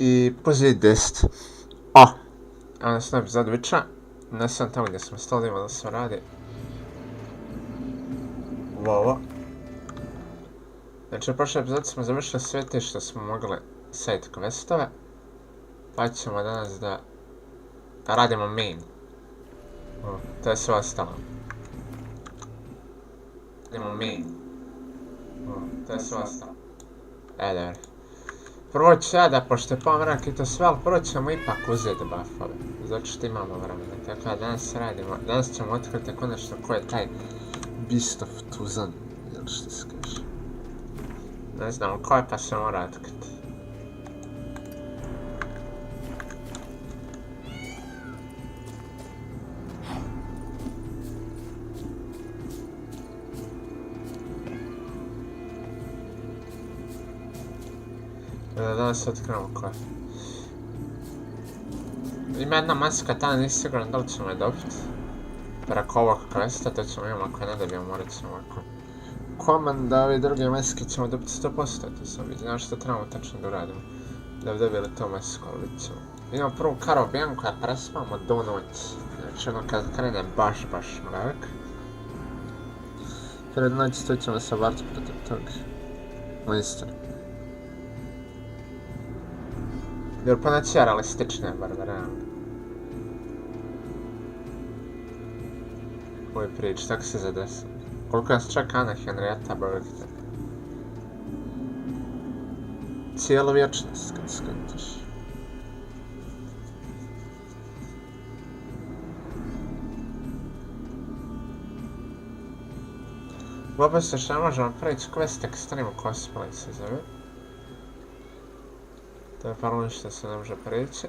i pozije 10. Onda sam epizod witchera. Ne sam tamo gdje smo stali, da se radi. Ovo. Znači u prošloj epizodi smo završili sve te što smo mogli side questove. Pa ćemo danas da radimo main. To je sve ostalo. Radimo main. To je sve ostalo. Dobro. Prvo ću ja da, pošto je pomrak i to sve, ali prvo ćemo ipak uzeti buffove. Zato što imamo vremena. Tako da danas radimo. Danas ćemo otkriti konačno ko je taj Beast of Tuzan. Jel što se kaže? Ne znam ko je, pa se mora otkriti. Danas otkrivamo ko je. Ima jedna maska, ta nisi siguran da li ćemo je dobiti. Preko ovog questa, to ćemo imamo, ako ne dobijemo, morat ćemo ovako. Komanda ove druge maske ćemo dobiti 100%, to sam vidio, znaš što trebamo tačno da uradimo. Da bi dobili to masku, ali vidit ćemo. Idemo prvu karabijanku, koja prespavamo do noći. Znači ono kad krene baš mrak. Pred noći to ćemo se vrti protiv tog monstera. Jer po noći je realističnije, bar da realno. Ovoj prič, tako se zadesilo. Koliko nas čeka Ana Henrietta Burger? Cijelu vječnost, kad skontiš. Ovo se što ne možemo preći quest Extreme Cosplay se zove. To je prvo što se ne može preći.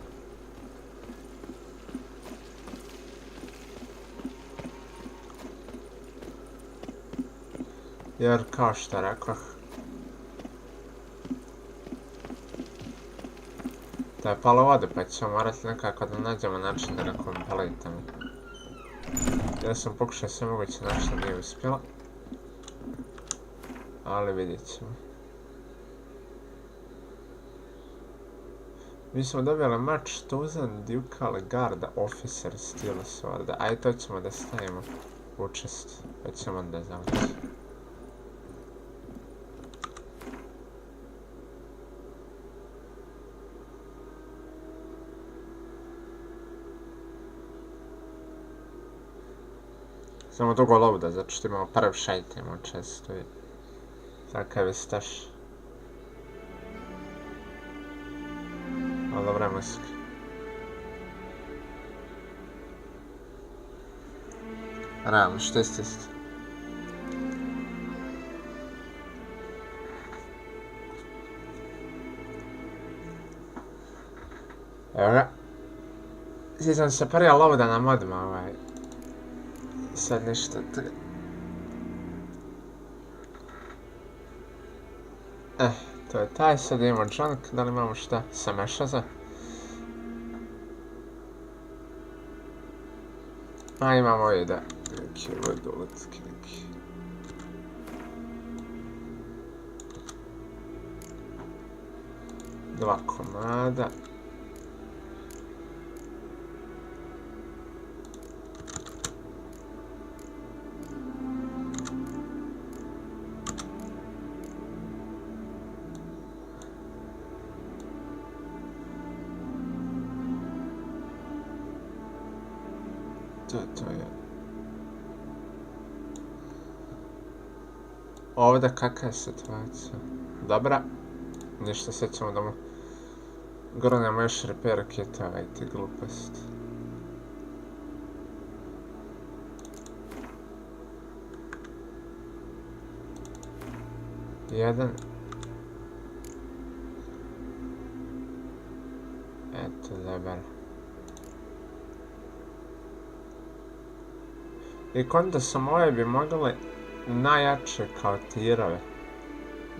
Jer kao što rekoh, to je palo vode, pa ćemo morati nekako da nađemo način da ga kompletamo. Ja sam pokušao sve moguće način, nije uspjelo. Ali vidjet ćemo. Mi smo dobili mač Tuzan Ducal Guard Officer Steel Sword. Ajde, to ćemo da stavimo u čest. Pa ćemo onda zavući. Samo dugo loada, zato što imamo prvi šajt, imamo često i takav je staš. Ali dobra maska. Realno, što je isto? Evo ga. Sjećam se prija loada na modima, sad ništa od toga. To je taj, sad imamo junk, da li imamo šta sa mešaza? Imamo i da, neki vodolutki neki. Dva komada. To je. Ovdje kakva je situacija? Dobra. Ništa, sad ćemo da mu gurnemo još repair kitova i ti gluposti. Jedan. Eto, dobar. I konta sam ove bi mogli najjače kao tirove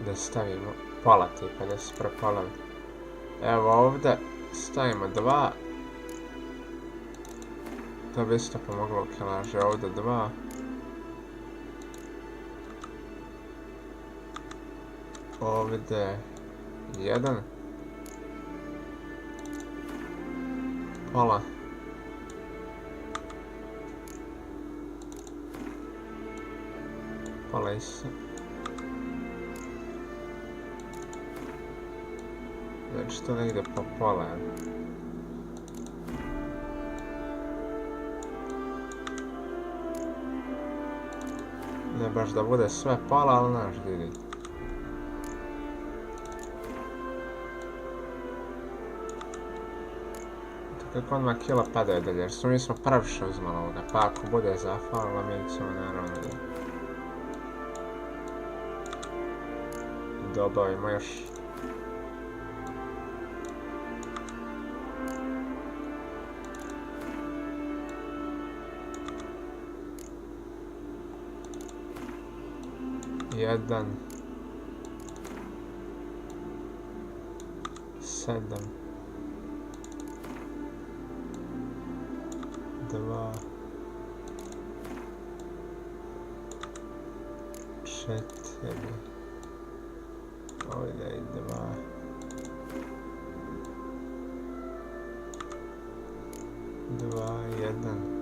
da stavimo pola tipa, da se prepolavi. Evo ovdje stavimo 2. To bi isto pomoglo u kilaži, ovdje 2. Ovdje 1. pola. Pola isto. Znači to ne ide po pola. Ne baš da bude sve pola, ali znaš gdje ide. Kako odmah kila padaju dalje, jer mi smo previše uzmali ovoga, pa ako bude zafalila mi ćemo naravno da obavimo još. Jedan. 7. 2. 4. Ovdje i 2. 2, 1.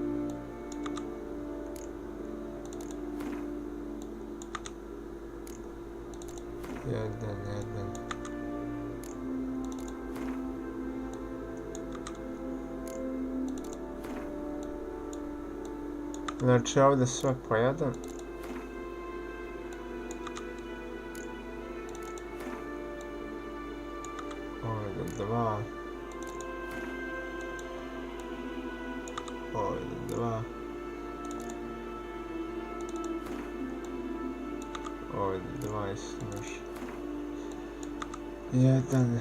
Jedan. Znači ovdje sve po jedan. Ovdje 2. Ovdje 2. Ovdje 2 isto još. 1.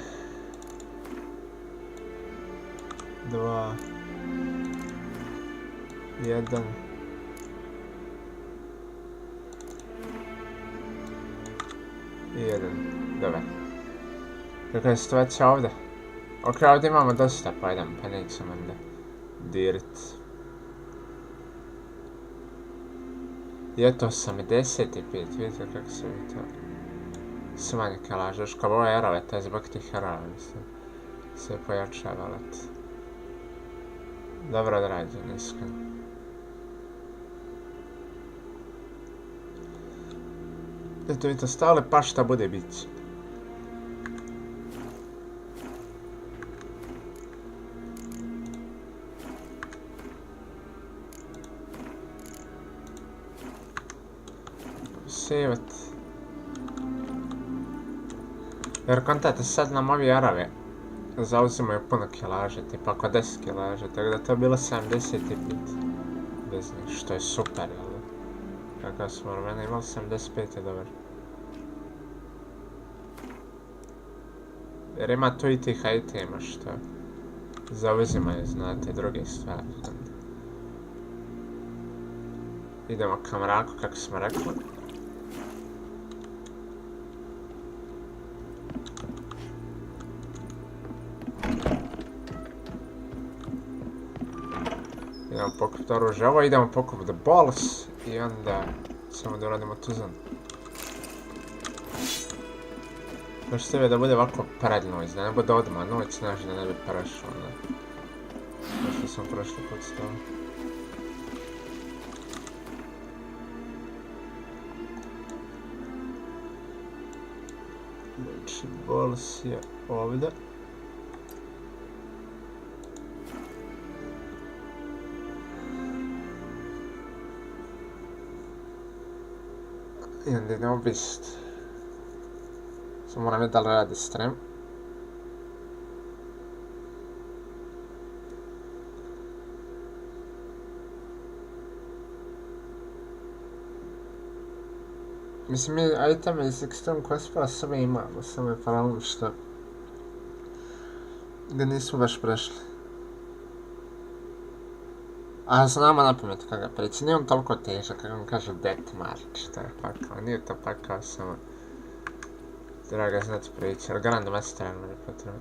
2. 1. 1. Dobar. Kakva je situacija ovdje? Ok, ovdje imamo dosta po jedan, pa nećemo onda dirit. I eto 85, vidite kako se vidi to. Smanje kalažeš, kao ovo je erove, to je zbog tih erova, mislim. Se pojačava let. Dobro odrađen, iskreno. Eto vidite, stavili pa šta bude bit. Savet. Jer kontate sad nam ovi arave zauzimaju puno kilaže, tipa oko 10 kilaže, tako da to je bilo 75 bez njih, što je super, jel? Kakav smo vremena imali, 75 je dobar. Jer ima tu i tih itema što zauzimaju, znate, druge stvari. Idemo ka mraku, kako smo rekli. Idemo pokupiti oružje, ovo idemo pokupiti balls i onda samo da uradimo tuzan. Još sebe da bude ovako pred noć, da ne bude odmah noć, znaš da ne bi prešao, ne. To što sam prošli put stao. Znači, balls je ovdje. I onda idemo bist. Samo moram vidjeti da li radi stream. Mislim, mi iteme iz Extreme Cospera sve imamo, samo je paralelno što ga nismo baš prešli. A znamo napamet kada priči, nije on toliko težak, kako on kaže Death March, to je pakao, nije to pakao samo. Treba ga znati priči, jer Grand Master je potrebno.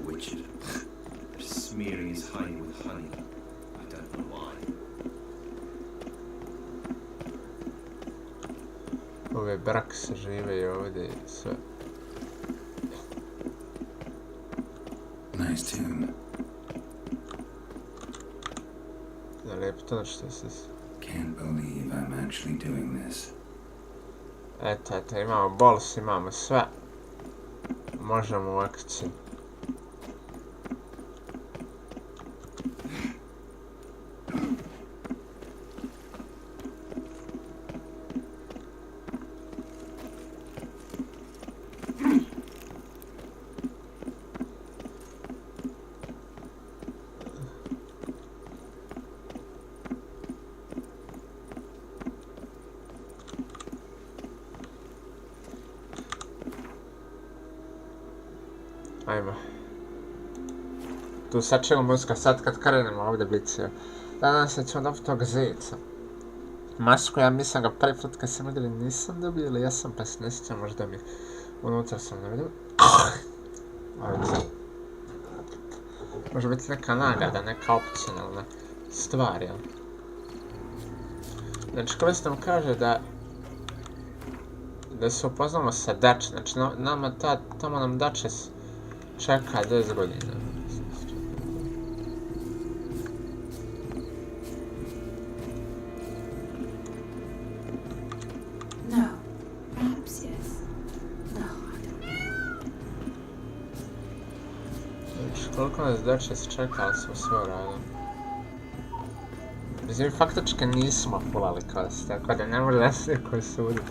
Witcher. They're smearing his honey with honey. I don't know why. Ove brakse žive i ovdje i sve. Nice tune. Da lijepo to što se... Can't believe I'm actually doing this. Eto, imamo bols, imamo sve. Možemo u akciju. Ajmo. Tu sačemo muzika sad kad krenemo ovdje biciju. Nadam se ćemo dobiti tog zica. Masku ja mislim ga prvi put kad sam igrali nisam dobio ili jesam pa se ne sjećam, možda mi unutra sam ne vidio. Može biti neka nagrada, neka opcionalna stvar, jel? Znači, Koristan nam kaže da se upoznamo sa Dač, znači tamo nam Dače čeka 10 godina. No, perhaps yes. No, I don't. Znači, koliko nas Dače čeka, ali smo sve uradili. Mislim, faktički nismo fulali kost, tako da ne može da se koji suditi.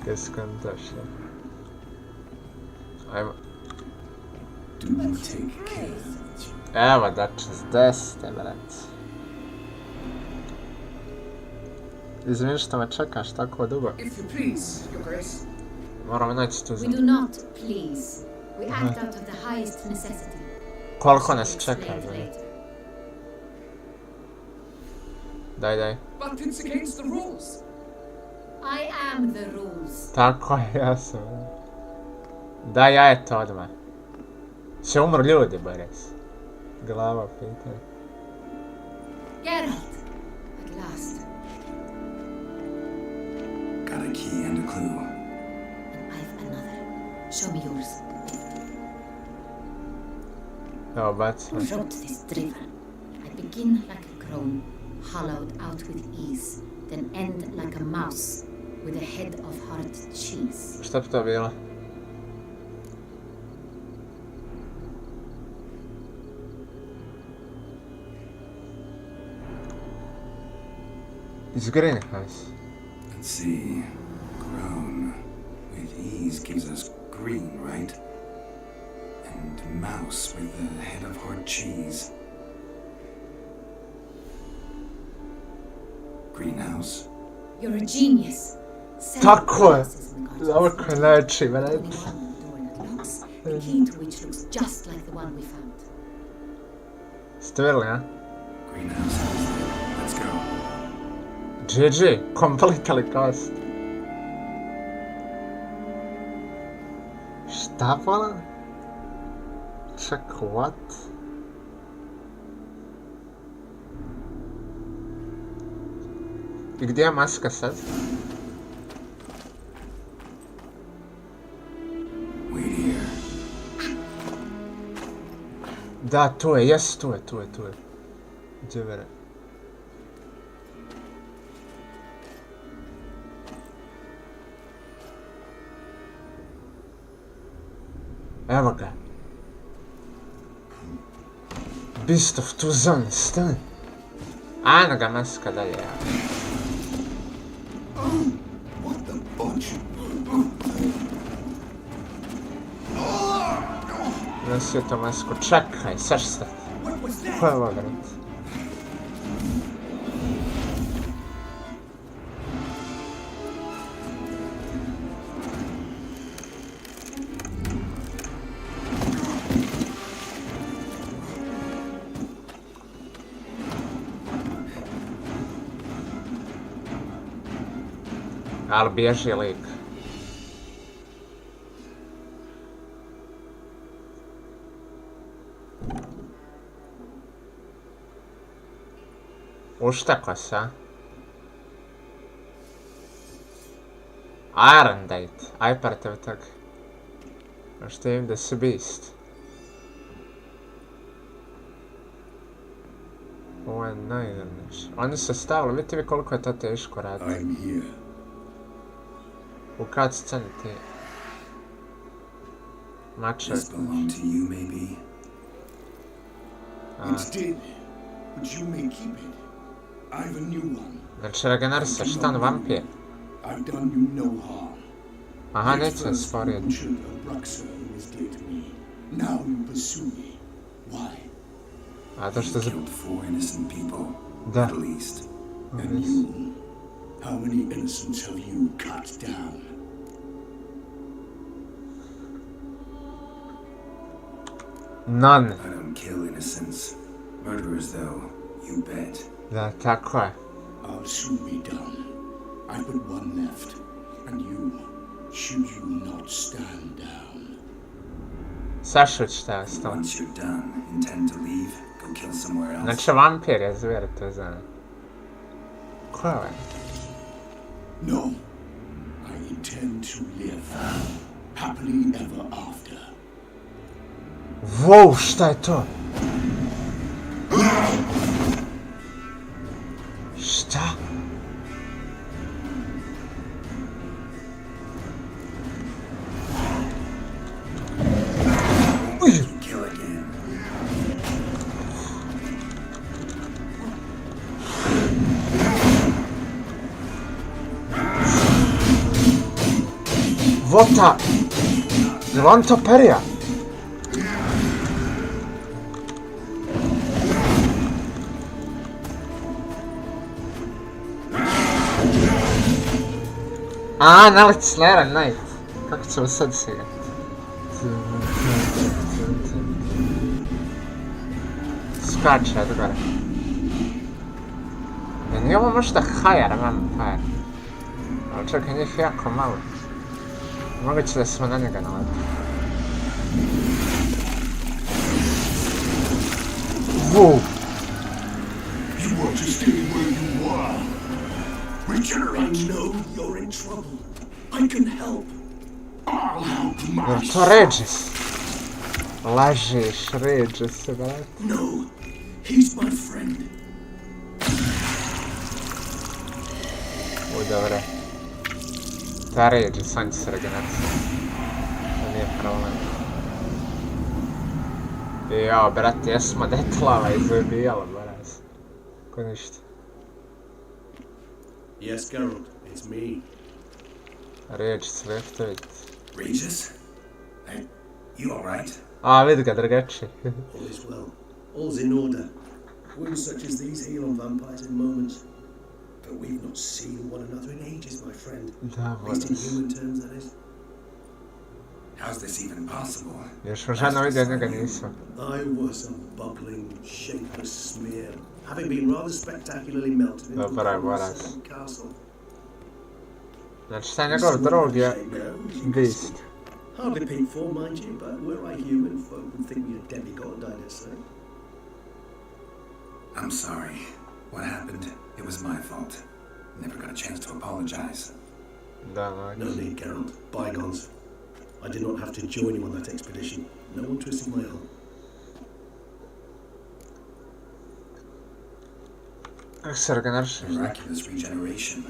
Kaj skontaš, ja. Ajmo. Evo Dače, s 10, brat. Izvini što me čekaš tako dugo. Moramo naći tu We zemlju. do not please. We act out of the highest necessity. Koliko nas Explain čeka, it da? later. Daj. But it's against the rules. I am the rules. Tako je, ja sam. Daj jajeto odmah. Će umru ljudi, Boris. Glava pitanje. Geralt, at last. Got a key and a clue. And I've another. Show me yours. Evo, bacimo. Wrote this drivel. I begin like a crone, hollowed out with ease, then end like a mouse with a head of hard cheese. Šta bi to bilo? Iz greenhouse. Let's see. Grown with ease gives us green, right? And mouse with the head of hard cheese. Greenhouse. You're a genius. Tako je. Glasses in regards to Ovo food. ko znači, Only brat. one door that locks, the key to which looks just like the one we found. Ste vidjeli, a? Greenhouse. Let's go. GG, kompletali kost. Šta pola? Ček, what? I gdje je maska sad? Wait here. Da, tu je, jes, tu je. Gdje vere? Evo ga. Beast of Toussaint, stani. Ajno ga maska dalje, ja. What the butch? Nosio to masku, čekaj, sad šta? Ko je ovo, brat? Ali bježi lik. Uštekao se, a? Iron Date. Aj par tevi tak. Što im da si beast. Ovo je najgledneš. Oni su stavili, vidite vi koliko je to teško raditi. I'm here. U kad sceni ti mačevi. This belonged to you, maybe? It did, but you may keep it. I've a new one. Znači regenerisa, šta on vampir? I've done you no harm. Aha, neće se stvoriti. Now you pursue me. Why? A to što za... killed 4 innocent people, Da. at least. And you? How many innocents have you cut down? None. I don't kill innocents. Murderers, though, you bet. Da, tako je. I'll soon be done. I put one left. And you, should you not stand down? Sašo će te ostalo. Once you're done, intend to leave, go kill somewhere else. Znači vampir je zvijer, to znam. Ko je ovaj? No. I intend to live. Happily ever after. Wow, šta je to? Šta? Kill again. Vota! Jel on to perija? A, nalet Slayer Knight. Kako ćemo sad sigati? Skače od gore. Ja nije ovo možda higher vampire. Ali čekaj, njih jako malo. Moguće da smo na njega naletili. Wow! You want to stay where you are. Regenerate. I know you're in trouble. I can help. I'll help Jel myself. to Regis? Lažeš, Regis, brat. No, he's my friend. Dobro. Ta Regis, on će se regenerati. To nije problem. Jao, brate, jesmo detlava izubijala, baraz. Ko ništa. Yes, Geralt, it's me. Regis, Leftović. Regis? You alright? A, vidi ga drugačiji. All is well. All's in order. Wounds such as these heal on vampires in moments. But we've not seen one another in ages, my friend. Da, At least in baraz. human terms, that is. How's this even possible? Još žena vidio njega nisam. I was a bubbling, shapeless smear, having been rather spectacularly melted into Dobra, the baraz. Forsaken castle. Znači, taj njegov drug je beast. Hardly paid for, mind you, but were I human, folk would think me a demigod, I dare say. I'm sorry. What happened? It was my fault. Never got a chance to apologize. Da, No no. need, Geralt. Bygones. I did not have to join you on that expedition. No one twisted my arm. Kako se regenerišeš? Miraculous regeneration.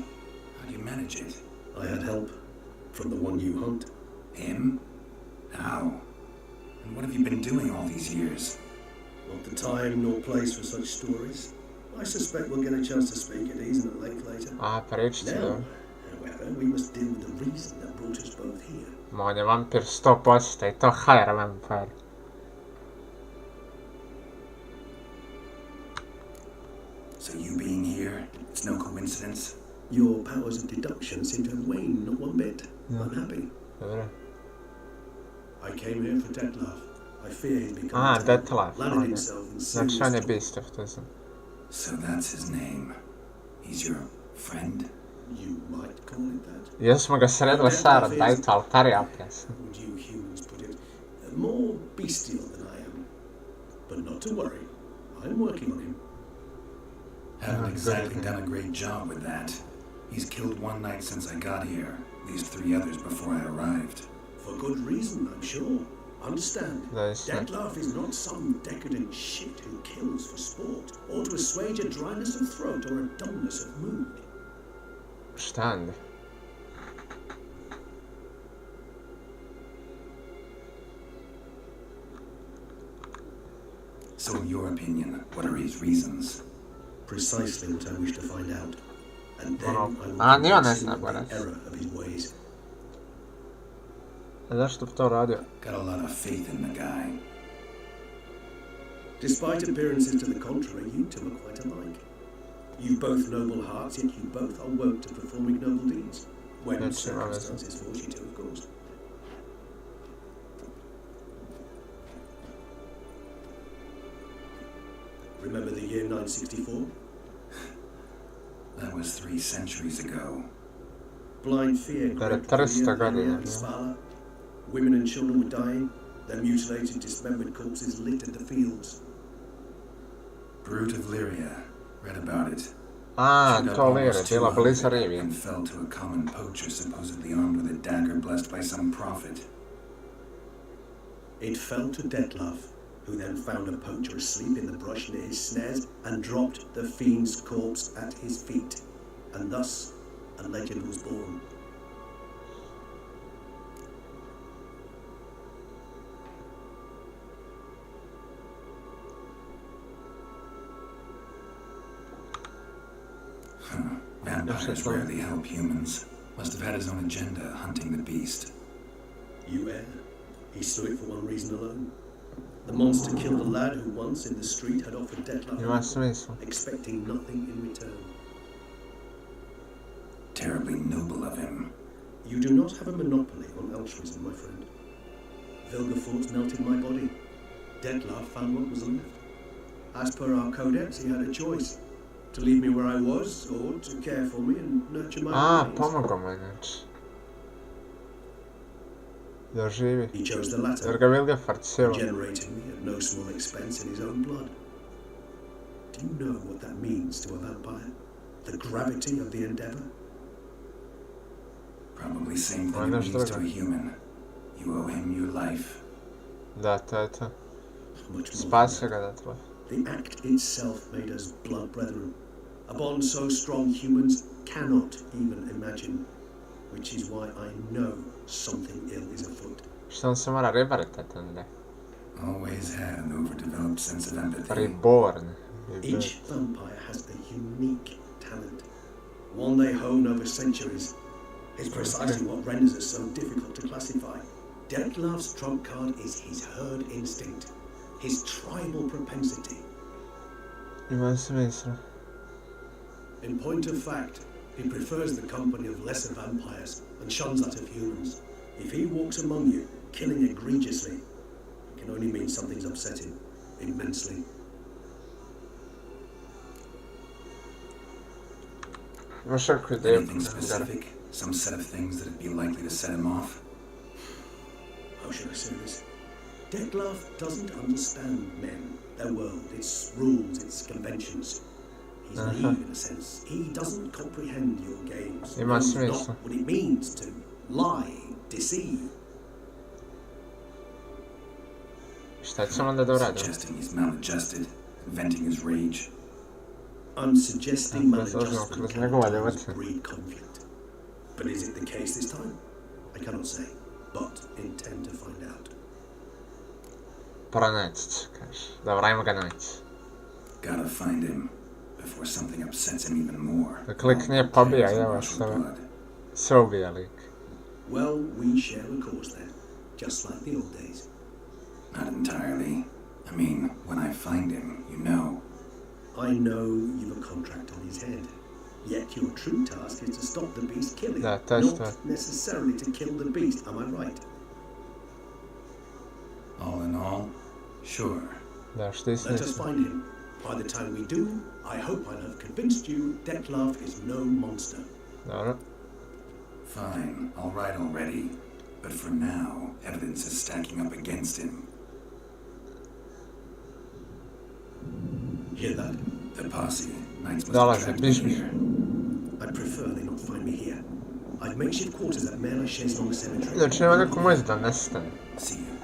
How do you manage it? I had help from the one you hunt. Him? How? And what have you been doing all these years? Not the time nor place for such stories. I suspect we'll get a chance to speak at ease and at length later. A, pričati, Now, da. however, we must deal with the reason that brought us both here. Ma on je vampir 100% i to higher vampire. So you being here, it's no coincidence? Your powers of deduction seem to have waned not one bit. I'm happy. Dobro. I came here for Detlaff. I fear he's become Aha, entangled, Detlaff. landed Okay. himself in Znači serious on je trouble. beastov, to znam. So that's his name. He's your friend? You might call it that. Jesmo ga sredili Sara, daj to altarija pjesma. Would you humans put it? More bestial than I am. But not to worry. I'm working on him. Haven't exactly done a great job with that. He's killed one night since I got here. at least 3 others before I arrived. For good reason, I'm sure. Understand, Nice. Detlaf is not some decadent shit who kills for sport, or to assuage a dryness of throat or a dumbness of mood. Stand. So in your opinion, what are his reasons? Precisely what I wish to find out. And then Ono, I will a nije on convince ne him zna, of the error of his ways. A zašto bi to radio? Got a lot of faith in the guy. Despite appearances to the contrary, you two are quite alike. You've both noble hearts, yet you both are wont to performing noble deeds. When That's circumstances force you to, of course. Remember the year 964? That was 3 centuries ago. Blind fear gripped That is Korea, the Lyria, and yeah. Svala. Women and children were dying. Their mutilated, dismembered corpses littered the fields. Brute of Lyria. Read about it. A, Shoot up to almost Lire, bila 200 bliza Rivije. and fell to a common poacher supposedly armed with a dagger blessed by some prophet. It fell to Detlaf, who then found a poacher asleep in the brush near his snares and dropped the fiend's corpse at his feet. And thus, a legend was born. Vampires rarely help humans. Must have had his own agenda, hunting the beast. You err. He saw it for one reason alone. The monster killed a lad who once in the street had offered Detlaf Ima smisla. expecting nothing in return. Terribly noble of him. You do not have a monopoly on altruism, my friend. Vilgefortz melted my body. Detlaf found what was left. As per our codex, he had a choice. To leave me where I was, or to care for me and nurture my A, remains. pomogao mu je, znači. Da živi. He chose the latter, Jer ga Vilgefort silo. generating me at no small expense in his own blood. Do you know what that means to a vampire? The gravity of the endeavor? Probably same Why thing it not means to a struggle? human. You owe him your life. Da, to je to. Much more than Spasio that. ga Detlaf. The act itself made us blood brethren. A bond so strong humans cannot even imagine. Which is why I know something ill is afoot. Što on se mora ribaritati onda? Always had an overdeveloped sense of empathy. Reborn. Each vampire has a unique talent, one they hone over centuries. It's precisely what renders us so difficult to classify. Detlaf's trump card is his herd instinct, his tribal propensity. Ima smisla. In point of fact, he prefers the company of lesser vampires and shuns that of humans. If he walks among you, killing egregiously, it can only mean something's upset him immensely. Imaš neku ideju? Anything specific? Some set of things that'd be likely to set him off? How should I say this? Detlaf doesn't understand men, their world, its rules, its conventions. He's naive in a sense. He doesn't comprehend your games. Ima Knows smisla. not what it means to lie, deceive. Šta ćemo onda da uradimo? Suggesting he's maladjusted, venting his rage. I'm suggesting That's also maladjustment close. can Nego valja, always what? breed conflict. But is it the case this time? I cannot say, but intend to find out. Pronaći ću, kaže. Dobro, ajmo ga naći. Gotta find him before something upsets him even more. Dok lik nije pobija, Tears and evo rush with sve. blood. Sve ubija lik. Well, we share a cause then, just like the old days. Not entirely. I mean, when I find him, you know. I know you've a contract on his head, yet your true task is to stop the beast killing, Da, to je not stvar. necessarily to kill the beast, am I right? All in all, sure. Da, štisni Let us se. find him. By the time we do, I hope I'll have convinced you Detlaf is no monster. Dobro. Fine, all right already. But for now, evidence is stacking up against him. Hear that? The posse, knights must Dolaze, have tracked piš me mi. here. I'd prefer they not find me here. I've makeshift quarters at Mère Lachaise Long Cemetery. Znači nema neko moći da nestane. See you.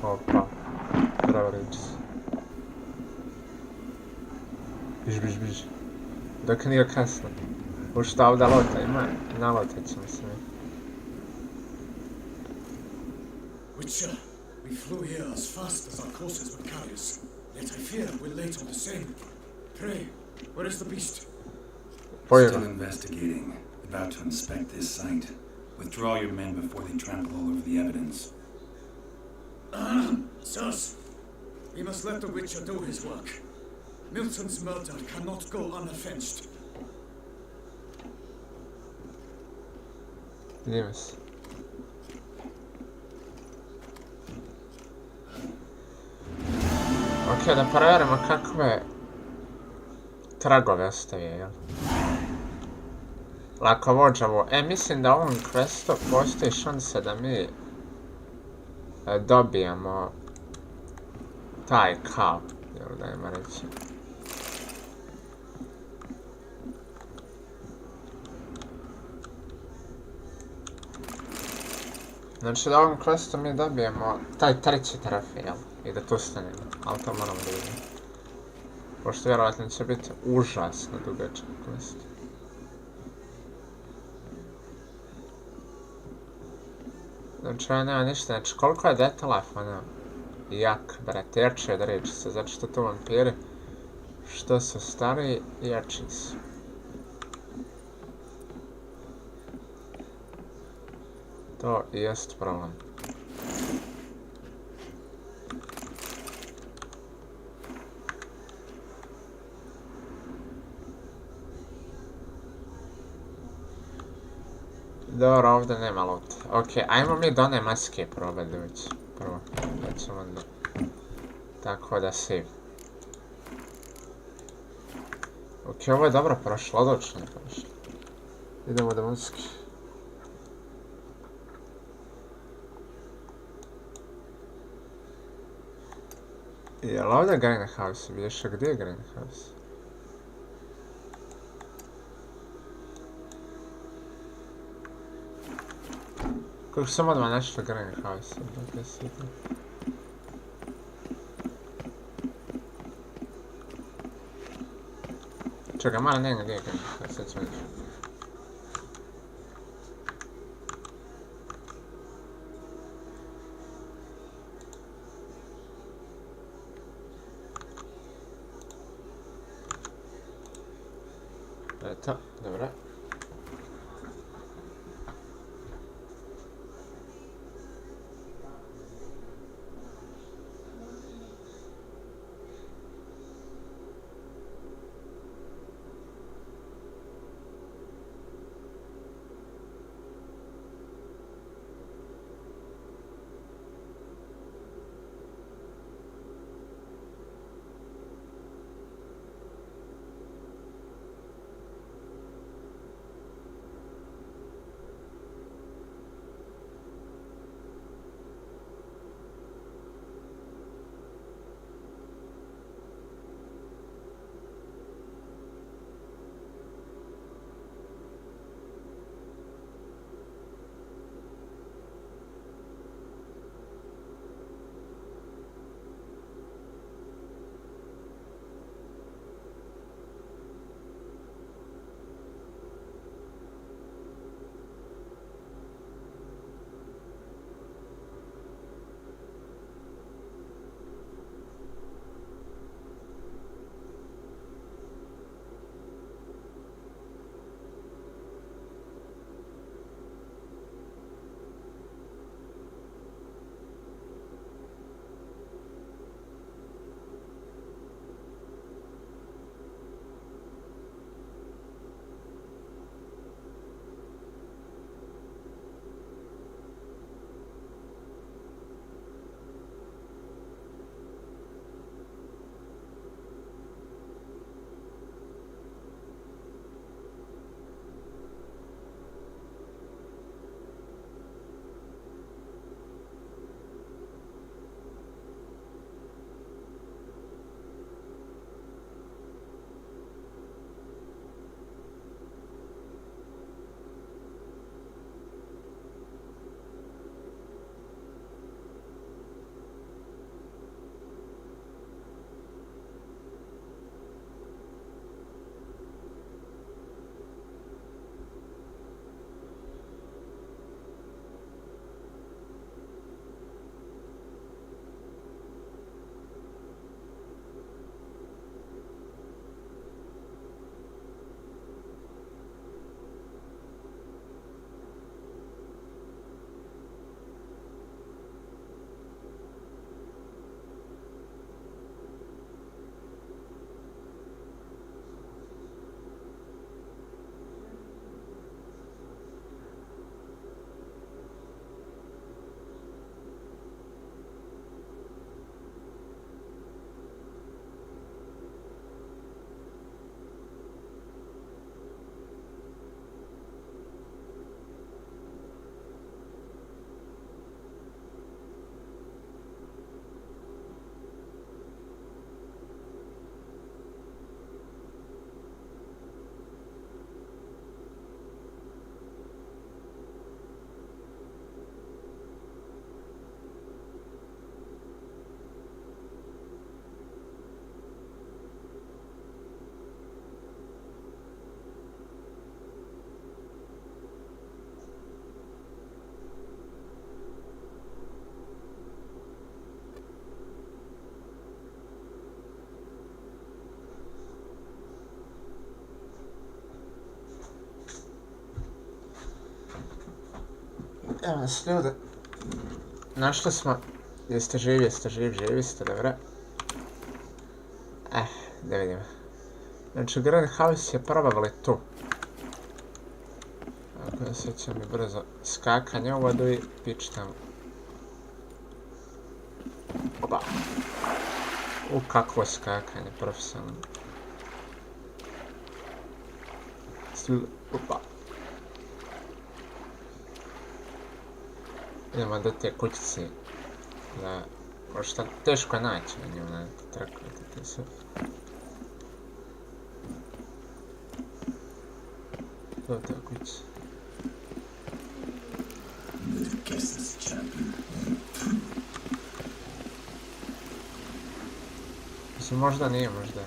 Opa. Bravo, Regis. Biž. Dok nije kasno. U šta ovdje lota ima? Nalotat ćemo se mi. Witcher, we flew here as fast as our courses would carry us. Yet I fear we're late on the same. Pray, where is the beast? Still investigating. About to inspect this site. Withdraw your men before they trample all over the evidence. Sirs, we must let the Witcher do his work. Milton's murder cannot go unavenged. Idemo se. Ok, da provjerimo kakve tragove ostavio, jel? Lako vođavo. Mislim da u ovom questu postoji šansa da mi dobijemo taj kao, jel da ima reći. Znači da u ovom questu mi dobijemo taj treći trofej, jel? I da tu stanemo, ali to moramo da vidimo. Pošto vjerovatno će biti užasno dugačak quest. Znači ovo nema ništa, znači koliko je DETLAFF ono jak, brate, jači od regisa, zato što tu vampiri što su stariji, jači su. To i jest problem. Dobro, ovdje nema loot. Ok, ajmo mi do one maske probati doći. Prvo, da ćemo onda. Tako da save. Ok, ovo je dobro prošlo, odlično je prošlo. Idemo do maske. Jel ovdje greenhouse biješ? A gdje je greenhouse? Kako sam odmah našla greenhouse? Dakle, sjetno. Čekaj, malo ne gdje je greenhouse, sad ćemo reći. Eto, dobro. Evo nas ljudi. Našli smo. Jeste živi, živi ste, dobro. Da vidimo. Znači, greenhouse je probavili tu. Ako ja sjećam mi brzo skakanje u vodu i pić tamo. Oba. Kakvo skakanje, profesionalno. Opa. Idemo do te kućice. Da, možda teško je naći na nju, na trakovati te sve. To je ta kućica. Mislim, možda nije, možda.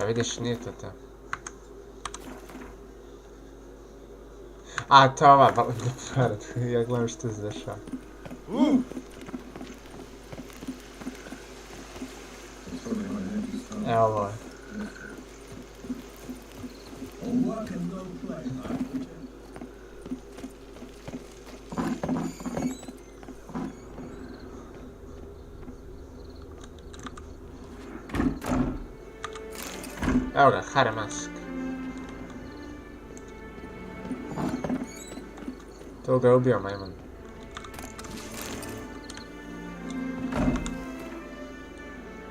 A vidiš, nije to to. A, to je ova balada. Ja gledam što se dešava. Evo ovo je. Evo ga, Hare Mask. To ga je ubio majmun.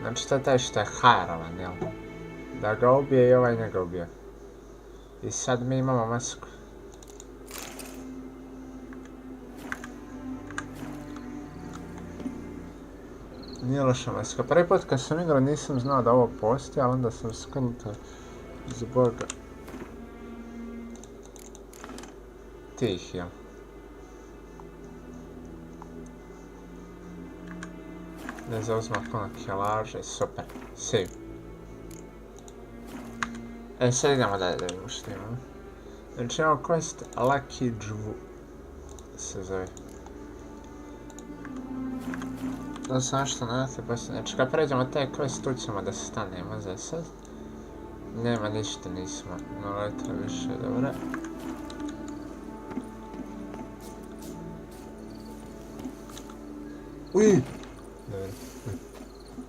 Znači to je taj što je hajarovan, jel? Da ga ubije i ovaj njega ubio. I sad mi imamo masku. Nije loša maska. Prvi put kad sam igrao nisam znao da ovo postoji, ali onda sam skontao zbog tih, jel? Ne zauzma puno kilaže, super. Save. Sad idemo dalje da vidimo što imamo. Znači imamo quest Lucky Jvu se zove. Da sam nešto nadate poslije. Znači kad pređemo taj quest tu ćemo da se stanemo za sad. Nema ništa, nismo 0 litra više, dobro. Uj! Dobro.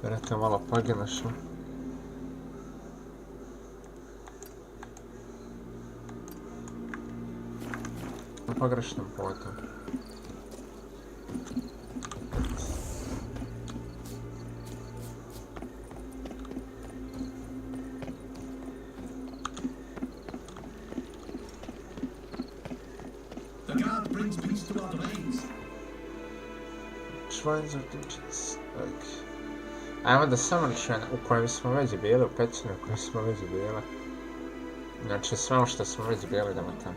Vjerojatno malo poginašlo. Na pogrešnom putu. Ajmo da summon u kojem smo već bili, u pećini u kojem smo već bili. Znači sve ono što smo već bili idemo tamo.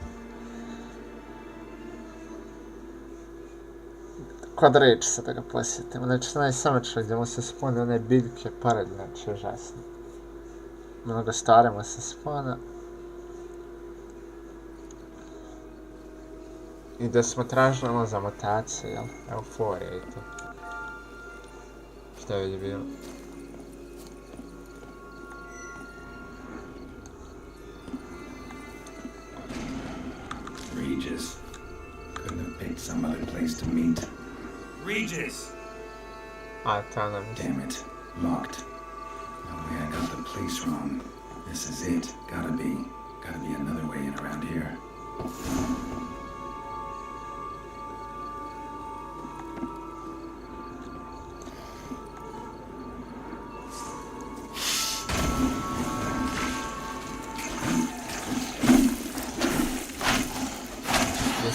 Kod Regisa da ga posjetimo, znači onaj summon gdje mu se spone one biljke pored, znači užasno. Mnogo stvari mu se spona. I da smo tražili ono za mutacije, jel? Euforija i to. Šta je već bilo? Regis. Couldn't have picked some other place to meet. Regis! Tell them. Damn it. Locked. No way I got the place wrong. This is it. Gotta be another way in around here.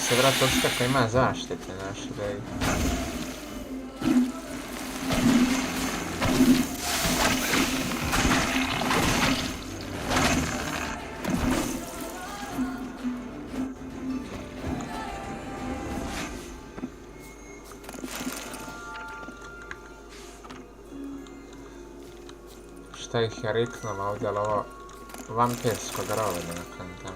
Se vrat kako ima zaštite naše da je. Šta ih je riknula ovdje, ali ovo vampirsko grobe da nakantam.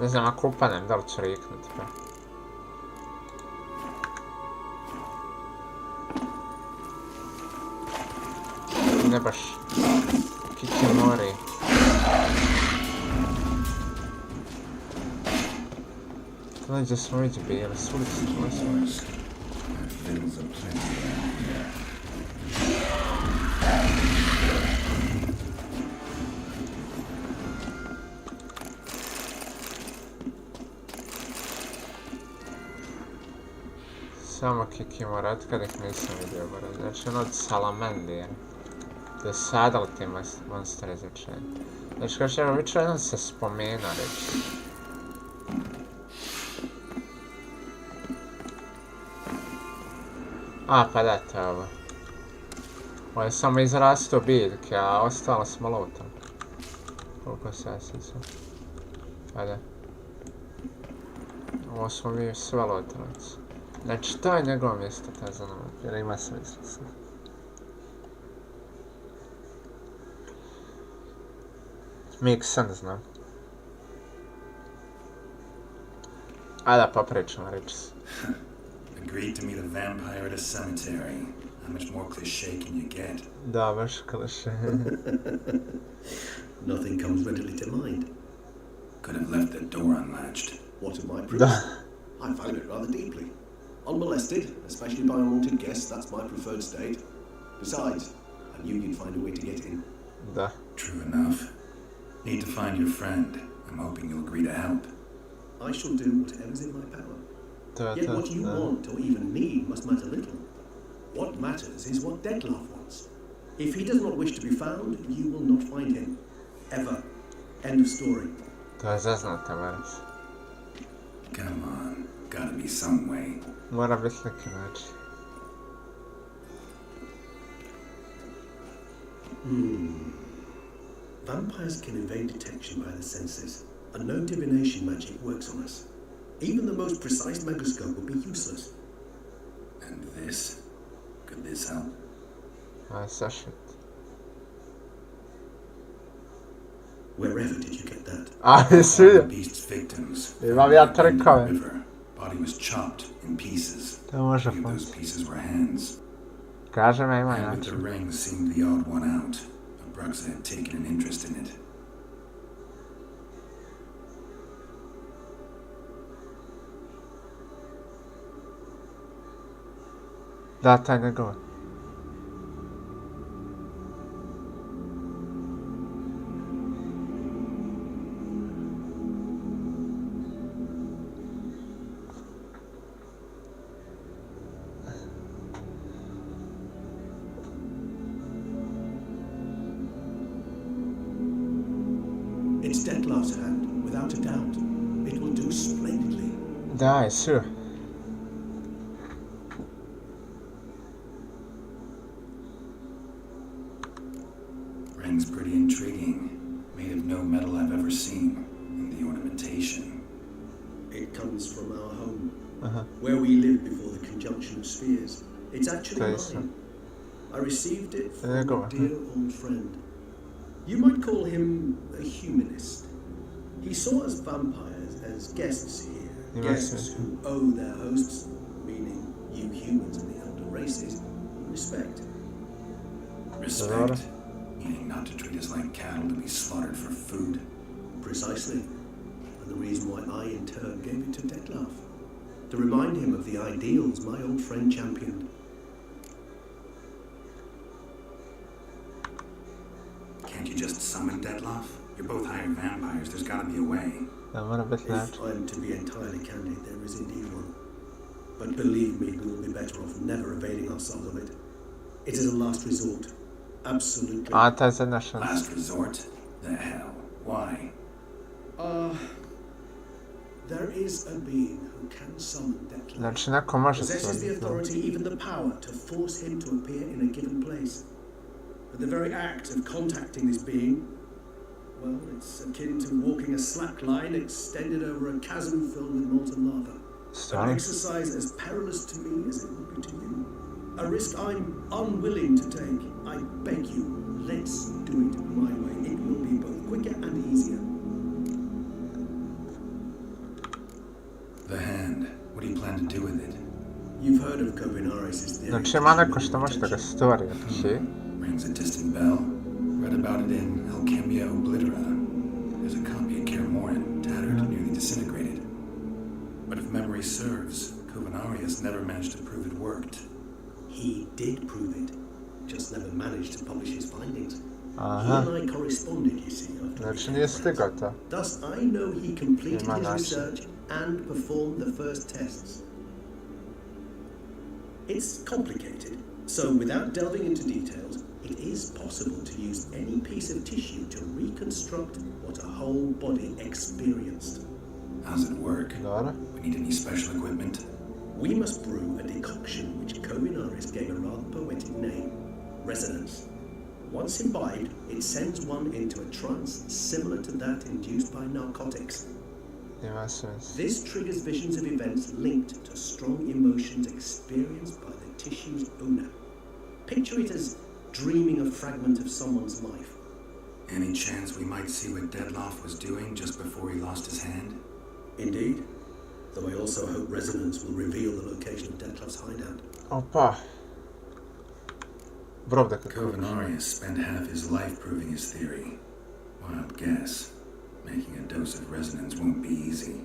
Ne znam, ako upadnem, da li ću riknuti pa. Ne baš Kikimori. To gdje smo već bili, s ulici smo se. Samo Kikimori, otkad ih nisam vidio gore. Znači ono od Salamandije. Da sadali ti monstre izrečeni. Znači kao što je Witcher jedan se spomena reći. A pa da, to je ovo. Ovo je samo izrasto biljke, a ostalo smo lutom. Koliko sasica. Pa da. Ovo smo mi sve lutalici. Znači to je njegovo mjesto, ta za nama, jer ima smisla sve. Makes sense, no? A da popričamo, Regis. Agreed to meet a vampire at a cemetery. How much more cliché can you get? Da, baš kliše. Nothing comes readily to mind. Could have left the door unlatched. What am I proof? I found it rather deeply. Unmolested, especially by unwanted guests, that's my preferred state. Besides, I knew you'd find a way to get in. Da. True enough. Need to find your friend. I'm hoping you'll agree to help. I shall do whatever's in my power. Yet what you want or even need must matter little. What matters is what Detlaff wants. If he does not wish to be found, you will not find him. Ever. End of story. To je zaznata, Varas. Come on. Gotta be some way. Mora biti neki način. Vampires can evade detection by the senses, and no divination magic works on us. Even the most precise megoscope would be useless. And this? Could this help? A sašet. Wherever did you get that? A, jesi vidio? The beast's victims. Imam ja trikove. Body was chopped in pieces. To može Few of those pomoći. pieces were hands. Kaže me ima And with the način. ring seemed the odd one out. Bruxa had taken an interest in it. Da, taj njegov. It's Detlaff's hand, without a doubt. It will do splendidly. Da, je sure. Ring's pretty intriguing. Made of no metal I've ever seen. And the ornamentation. It comes from our home, where we lived before the conjunction of spheres. It's actually mine. I received it from a dear old friend. You might call him a humanist. He saw us vampires as guests here, guests who owe their hosts, meaning you humans and the elder races, respect. Respect? Meaning not to treat us like cattle to be slaughtered for food? Precisely. And the reason why I in turn gave it to Detlaff. To remind him of the ideals my old friend championed. Can't you just summon Detlaff? You're both hired vampires, there's gotta be a way. Da mora biti If način. I'm to be entirely candid, there is indeed one. But believe me, we will be better off never availing ourselves of it. It is a last resort. Absolutely. A, ta je zadnja šansa. Last resort? The hell? Why? There is a being who can summon Detlaff. Znači, neko može Possesses the stvoriti. authority, even the power, to force him to appear in a given place. But the very act of contacting this being, well, it's akin to walking a slack line extended over a chasm filled with molten lava. An Stvarno? exercise as perilous to me as it would be to you. A risk I'm unwilling to take. I beg you, let's do it my way. It will be both quicker and easier. The hand. What do you plan to do with it? You've heard of Kovinaris' theory. Znači ima neko što može da ga stvori, okej? Rings a distant bell. Read about it in Alchemia Oblitera. There's a copy at Kaer tattered and nearly disintegrated. But if memory serves, Kovinaris never managed to prove it worked. He did prove it, just never managed to publish his findings. Aha. He and I corresponded, you see. Znači nije stigao to. Thus, I know he completed Ima his način. research and performed the first tests. It's complicated, so without delving into details, it is possible to use any piece of tissue to reconstruct what a whole body experienced. How's it work? Dobro. We need any special equipment? We must brew a decoction which Kovinaris gave a rather poetic name, resonance. Once imbibed, it sends one into a trance similar to that induced by narcotics. Ima smisla. This triggers visions of events linked to strong emotions experienced by the tissue's owner. Picture it as dreaming a fragment of someone's life. Any chance we might see what Detlaff was doing just before he lost his hand? Indeed, though I also hope resonance will reveal the location of Detlaff's hideout. Opa. Brov da kako. Kovinaris spent half his life proving his theory. Wild guess. Making a dose of resonance won't be easy.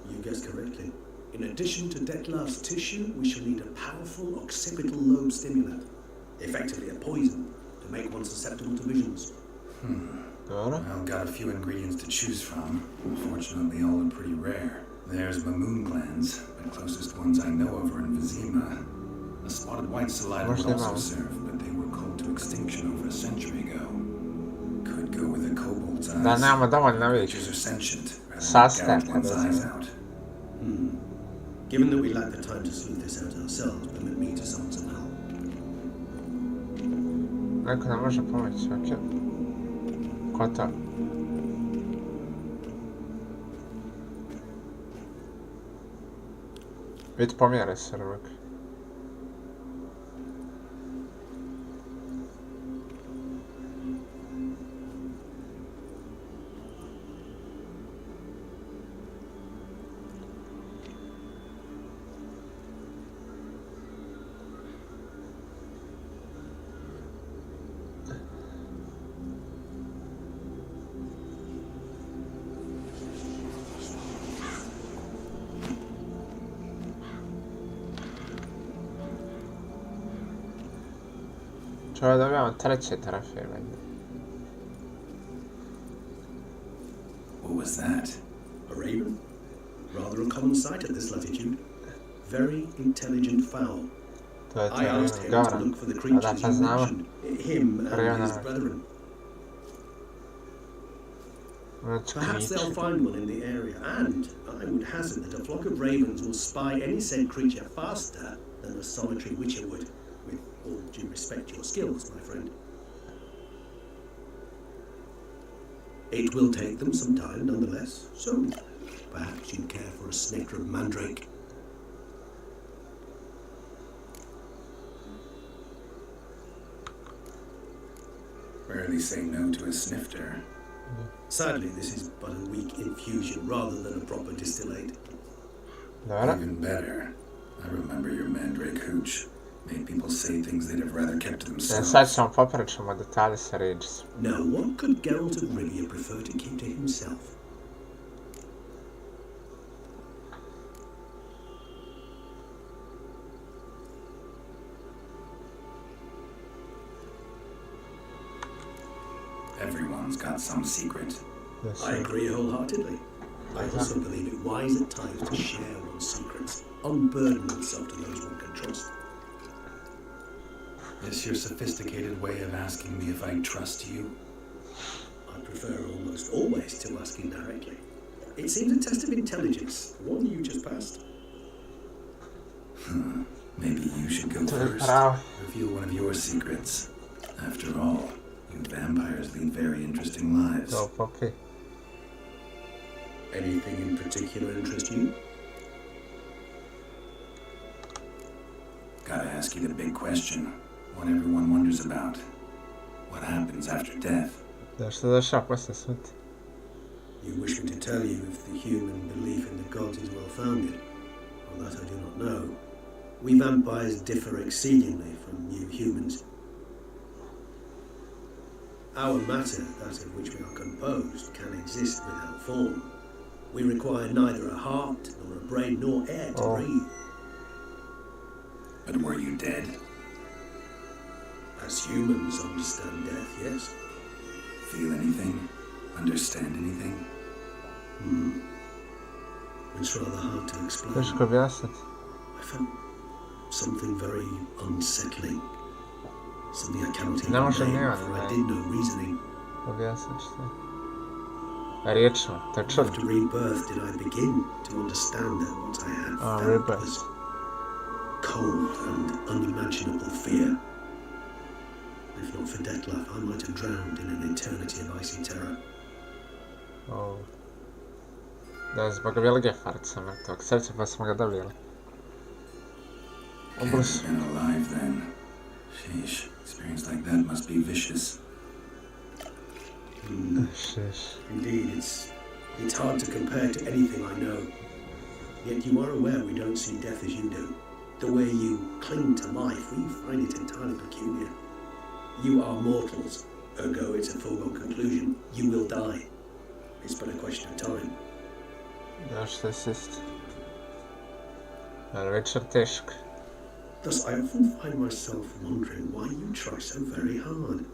You guessed correctly. In addition to Detlaff's tissue, we shall need a powerful occipital lobe stimulant, effectively a poison, to make one susceptible to visions. Dobro. I've got a few ingredients to choose from. Fortunately, all are pretty rare. There's Mamoon glands, the closest ones I know of are in Vizima. A spotted white saliva would also serve, but they were cold to extinction over a century ago. Could go with a kobold's eyes. Da nemamo dovoljno ovih Creatures are sentient, rather than sastojaka, gouge one's da eyes znam. out. Given that we lack the time to sleuth this out ourselves, permit me to summon some help. Neko nam može pomoći, okej. Ko to? Vidi pomjeraj se, Rubik. Čovjek dobijamo treće trofeje, valjda. What was that? A raven? Rather a common sight at this latitude. Very intelligent fowl. To je I asked him to Gavran. look for the A da, creatures pa you znamo. mentioned, him and Raven, his right. brethren. Znači, Perhaps they'll kriče. find one in the area, and I would hazard that a flock of ravens will spy any said creature faster than a solitary witcher would. With all due respect to your skills, my friend. It will take them some time, nonetheless, so perhaps you care for a snifter of mandrake. Rarely say no to a snifter. Sadly, this is but a weak infusion rather than a proper distillate. Dobro. Even better. I remember your mandrake hooch. Made people say things they'd have rather kept to themselves. Sad ćemo popričamo detalje sa Regisom. Now, what could Geralt of Rivia prefer to keep to himself? Everyone's got some secret. I agree wholeheartedly. I also believe it wise at times to share one's secrets, unburden oneself to those one can trust. This your sophisticated way of asking me if I trust you? I prefer almost always to ask indirectly. It seems a test of intelligence, one you just passed. Maybe you should go To je first. pravo. Reveal one of your secrets. After all, you vampires lead very interesting lives. To, okej. Anything in particular interest you? Gotta ask you the big question. What everyone wonders about. What happens after death? Da što dešava posle smrti? You wish me to tell you if the human belief in the gods is well founded? Well, that I do not know. We vampires differ exceedingly from you humans. Our matter, that of which we are composed, can exist without form. We require neither a heart, nor a brain, nor air to breathe. But were you dead? As humans understand death, yes. Feel anything? Understand anything? It's rather hard to explain. Teško objasniti. I felt something very unsettling. Something I cannot even Ne može ni name, on, for I ne. did no reasoning. Objasnit ćete. Riječno, to je čudno. After rebirth did I begin to understand that what I had felt rebirth. was cold and unimaginable fear. If not for Detlaff, I might have drowned in an eternity of icy terror. Oh. Da, zbog velike farce mrtvog srca pa smo ga dobili. Can't have been alive then. Sheesh, experience like that must be vicious. Šiš. Indeed, it's hard to compare to anything I know. Yet you are aware we don't see death as you do. The way you cling to life, we find it entirely peculiar. You are mortals, ergo it's a foregone conclusion. You will die. It's but a question of time. Još se sist. Ali večer teško. Thus, I often find myself wondering why you try so very hard.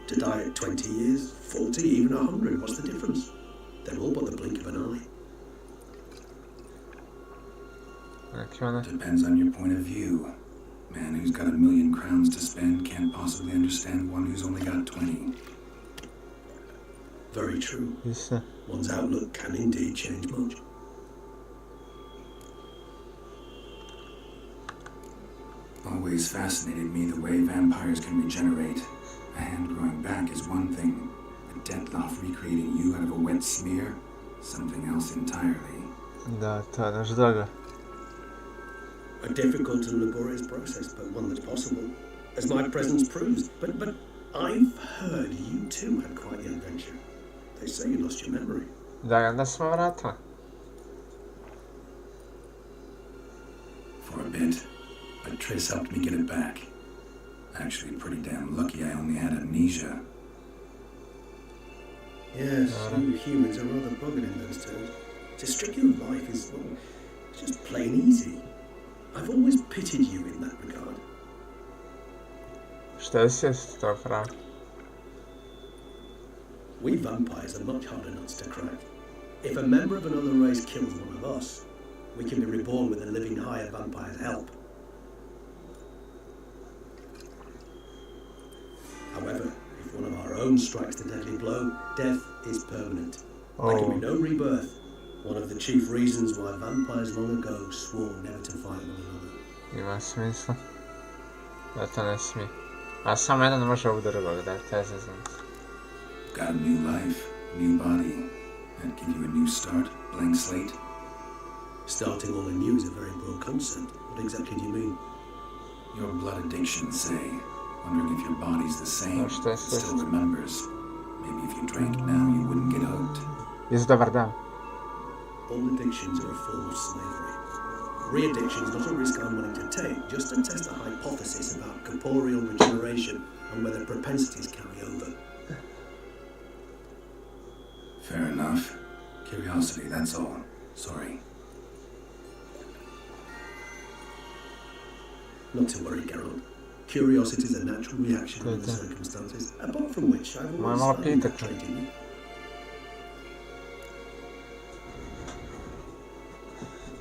To die at 20 years, 40, even 100, what's the difference? They're all but the blink of an eye. Neki ona... Depends on your point of view. Man who's got 1,000,000 crowns to spend can't possibly understand one who's only got 20. Very true. Istina. One's outlook can indeed change much. Always fascinated me the way vampires can regenerate. A hand growing back is one thing, but Detlaff recreating you out of a wet smear, something else entirely. Da, to je nešto drugo. A difficult and laborious process, but one that's possible, as my presence proves. But I've heard you too had quite the adventure. They say you lost your memory. Da, onda smo vratili. For a bit, but Triss helped me get it back. Actually, pretty damn lucky I only had amnesia. Yes, you humans are rather buggered in those terms. To strip you of life is, well, just plain easy. I've always pitied you in that regard. Što je sist, to je pravo. We vampires are much harder nuts to crack. If a member of another race kills one of us, we can be reborn with a living higher vampire's help. However, if one of our own strikes the deadly blow, death is permanent. There can be no rebirth. One of the chief reasons why vampires long ago swore never to fight one another. Ima smisla. Da to ne smije. A samo jedan može u drugog, da te zezam. Got a new life, new body. That'd give you a new start, blank slate. Starting all anew is a very broad concept. What exactly do you mean? Your blood addiction, say. Wondering if your body's the same, Što je still sist? remembers. Maybe if you drank now, you wouldn't get hooked. Jest dobar dan. All addictions are a form of slavery. Re-addiction is not a risk I'm willing to take, just to test a hypothesis about corporeal regeneration and whether propensities carry over. Fair enough. Curiosity, that's all. Sorry. Not to worry, Geralt. Curiosity is a natural reaction under the circumstances, apart from which I've always Malo valued that pitati. trait in you.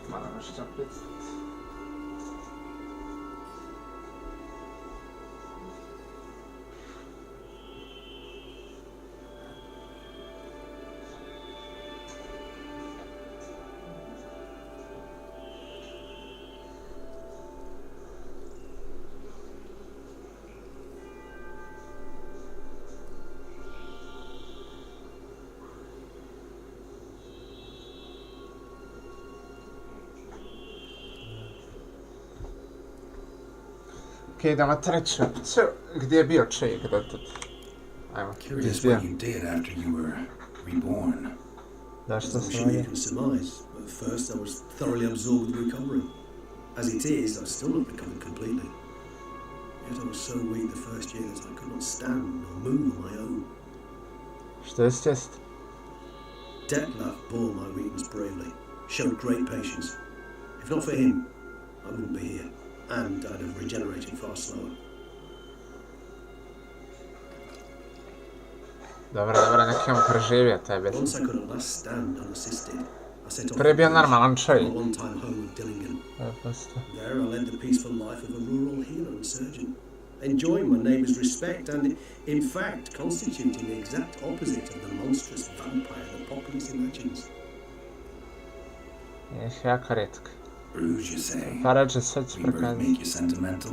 Moram još čapiti. Okej, idemo treću opciju. Gdje je bio čovjek do tad? Ajmo, Curious gdje? what you did after you were reborn. Zašto As I'm se sure you valja? can surmise, at first I was thoroughly absorbed with recovery. As it is, I've still not recovered completely. Yet I was so weak the first year that I could not stand or move on my own. Što je stjest? Detlaff bore my weakness bravely, showed great patience. If not for him, I wouldn't be here, and I'd have regenerated far slower. Dobro, neki on preživio taj bit. Once I could at last stand unassisted, I set off Prije je bio for normalan my čovjek. one-time home of Dillingen. Prosto. There I led the peaceful life of a rural healer and surgeon, enjoying my neighbours' respect and, in fact, constituting the exact opposite of the monstrous vampire the populace imagines. Ješ jako rijetko. Bruges, you say? Pa reći sve ću We both prikazati. make you sentimental?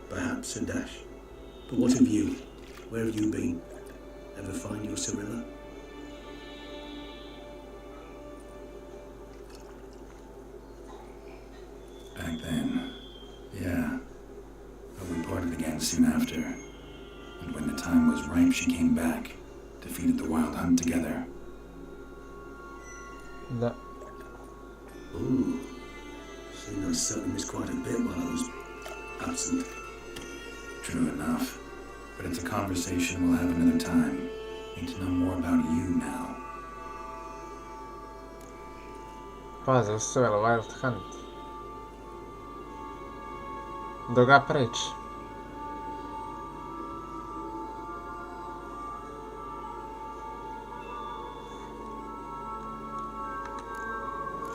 Perhaps a dash. But what of you? Where have you been? Ever find your Cyrilla? Back then, yeah. But we parted again soon after. And when the time was ripe, she came back, defeated the wild hunt together. Da. Ooh. Seemed I certainly missed quite a bit while I was absent. True enough. But it's a conversation we'll have another time. Need to know more about you now. Pazi, su je Wild Hunt. Duga priča.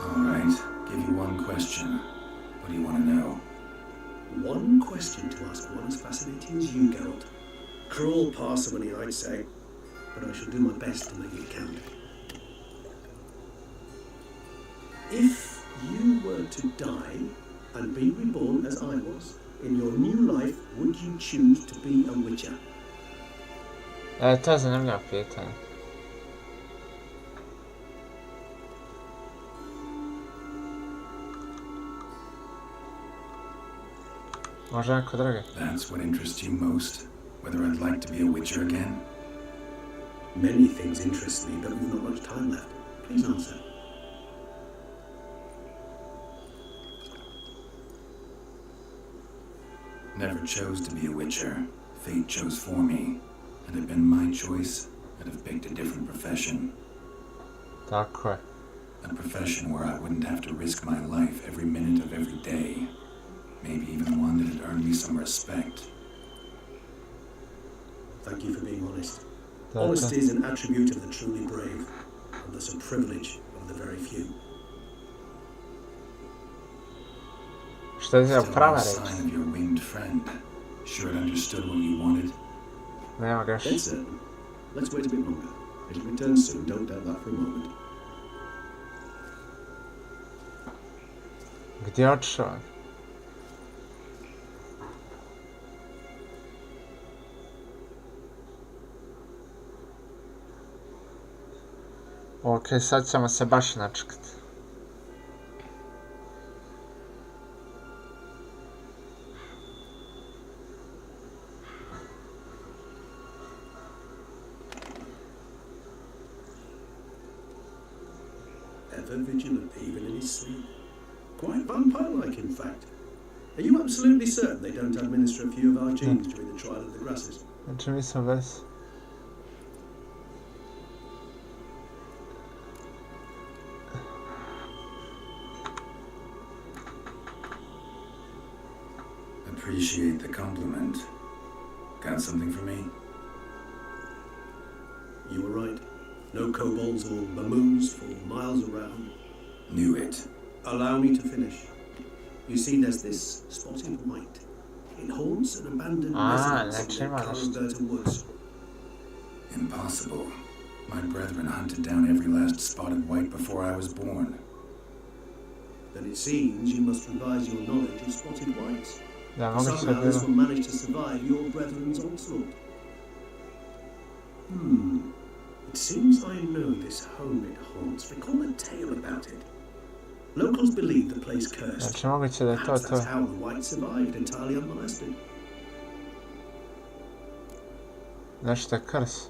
Alright, give you one question. What do you want to know? One question to ask one as fascinating as you, Geralt. Cruel parsimony, I'd say, but I shall do my best to make it count. If you were to die and be reborn as I was, in your new life, would you choose to be a witcher? To je zanimljivo pitanje. Može neko drugi? That's what interests you most? Whether I'd like to be a witcher again? Many things interest me, but we've not much time left. Please answer. Never chose to be a witcher. Fate chose for me. Had it been my choice, I'd have picked a different profession. Tako je. A profession where I wouldn't have to risk my life every minute of every day. Maybe even one that had earned me some respect. Thank you for being honest. Tako. Honesty is an attribute of the truly brave, and thus a privilege of the very few. Što je Still prava no reč? sign of your winged friend. Sure it understood what you wanted. Nema ga još. Dead certain. Let's wait a bit longer. It'll return soon, don't doubt that for a moment. Gdje je otišao? Ok, sad ćemo se baš načekati. Ever vigilant, even in his sleep. Quite vampire-like, in fact. Are you absolutely certain they don't administer a few of our genes during the trial of the grasses? Znači mi smo bez... Appreciate the compliment. Got something for me? You were right. No kobolds or mamoons for miles around. Knew it. Allow me to finish. You see, there's this spotted white. It haunts an abandoned residence in the Carlsberta woods. Impossible. My brethren hunted down every last spotted white before I was born. Then it seems you must revise your knowledge of spotted whites. Da, mogu se Somehow this bilo. will manage to survive your brethren's onslaught. It seems I know this home it haunts. Recall a tale about it. Locals believe the place cursed. Znači moguće da je to Perhaps to. that's how the whites survived entirely unmolested. Nešto je krs.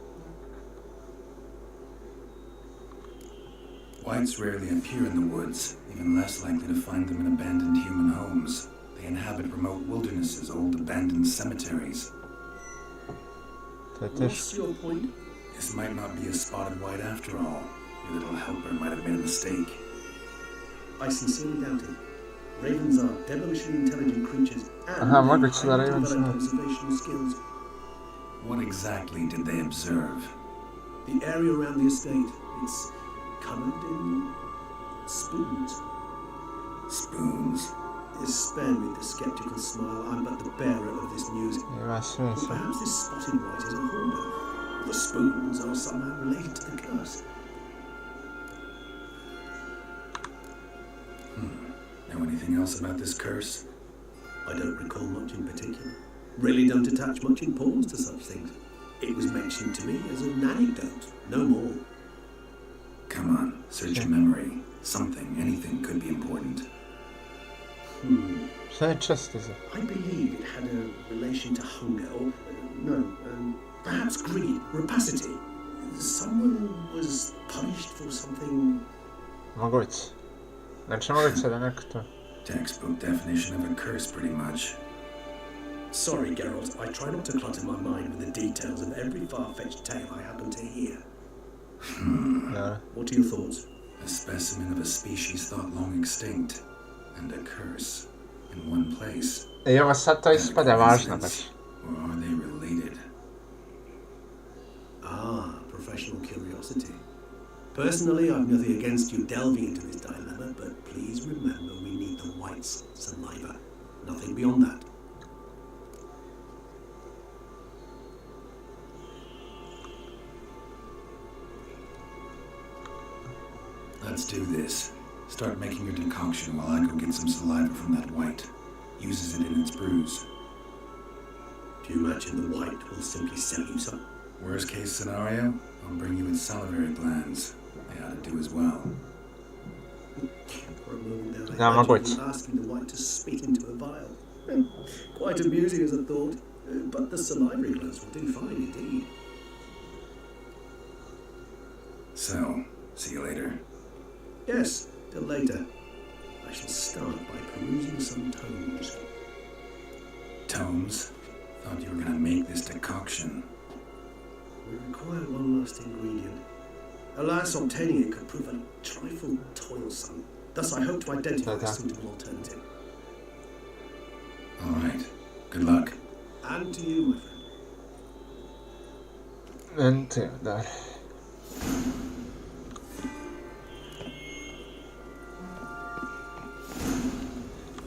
Whites rarely appear in the woods, even less likely to find them in abandoned human homes. They inhabit remote wildernesses, old abandoned cemeteries. What's your point? This might not be a spotted white after all. Your little helper might have made a mistake. I sincerely doubt it. Ravens are devilishly intelligent creatures and mogę they ci na highly Ravens, developed no. observational skills. What exactly did they observe? The area around the estate, it's covered in spoons. Spoons? Spare me the skeptical smile. I'm but the bearer of this news. Ima sve But sve. perhaps this spotted white is a hornbill. The spoons are somehow related to the curse. Know anything else about this curse? I don't recall much in particular. Really don't attach much importance to such things. It was mentioned to me as an anecdote, no more. Come on, search your memory. Something, anything could be important. Šta je često za? I believe it had a relation to hunger, or perhaps greed, rapacity. Someone was punished for something. Moguće. Znači moguće da neko to... Textbook definition of a curse, pretty much. Sorry, Geralt, I try not to clutter my mind with the details of every far-fetched tale I happen to hear. Ja. What are your thoughts? A specimen of a species thought long extinct. And a curse. In one place. I ovo sad to ispada važno baš. Or are they related? Ah, professional curiosity. Personally, I've nothing against you delving into this dilemma, but please remember we need the white's saliva. Nothing beyond that. Let's do this. Start making your decoction while I go get some saliva from that white. Uses it in its brews. Do you imagine the white will simply sell you some? Worst case scenario, I'll bring you its salivary glands. They ought to do as well. For a moment there, Yeah, I my imagined boy. you asking the white to spit into a vial. Quite amusing as a thought, but the salivary glands will do fine indeed. So, see you later. Yes, till later. I shall start by perusing some tomes. Tomes? Thought you were gonna make this decoction. We require one last ingredient. Alas, obtaining it could prove a trifle toilsome. Thus, I hope to identify a suitable alternative. All right. Good luck. And to you, my friend. Inte där.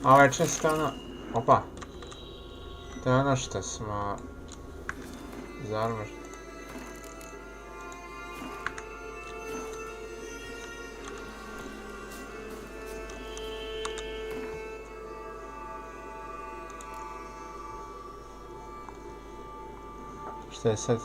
Ovo je čisto ono... Opa. To je ono što smo... Zarmaš. Što je sad?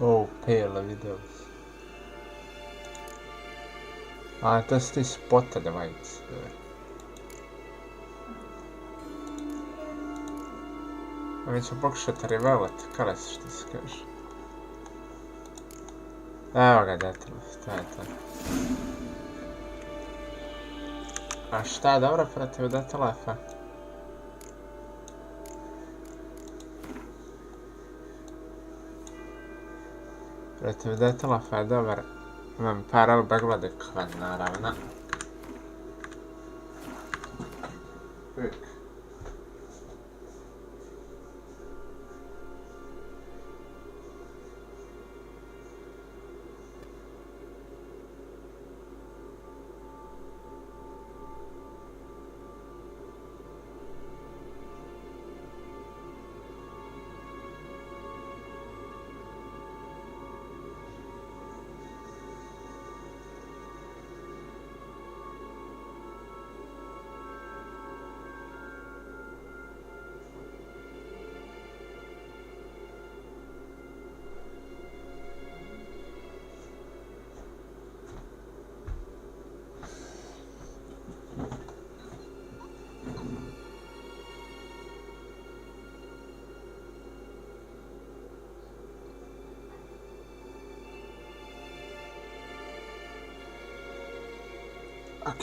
Oh, pale video. A, to su ti spotted whites. Mi ćemo pokušati revelat, kada se što se kaže. Evo ga, DETLAFF, to je to. A šta je dobro protiv DETLAFFa? Protiv DETLAFFa je dobar Vampire Bagladek, naravno.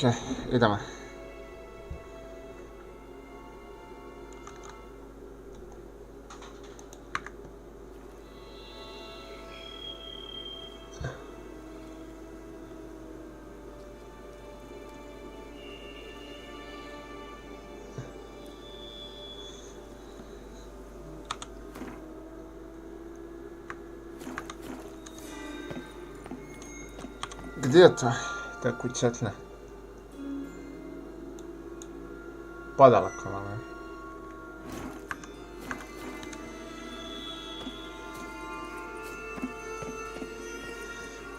Okej, idemo. Gdje je to? Ta kućetina. Podaleko vam je.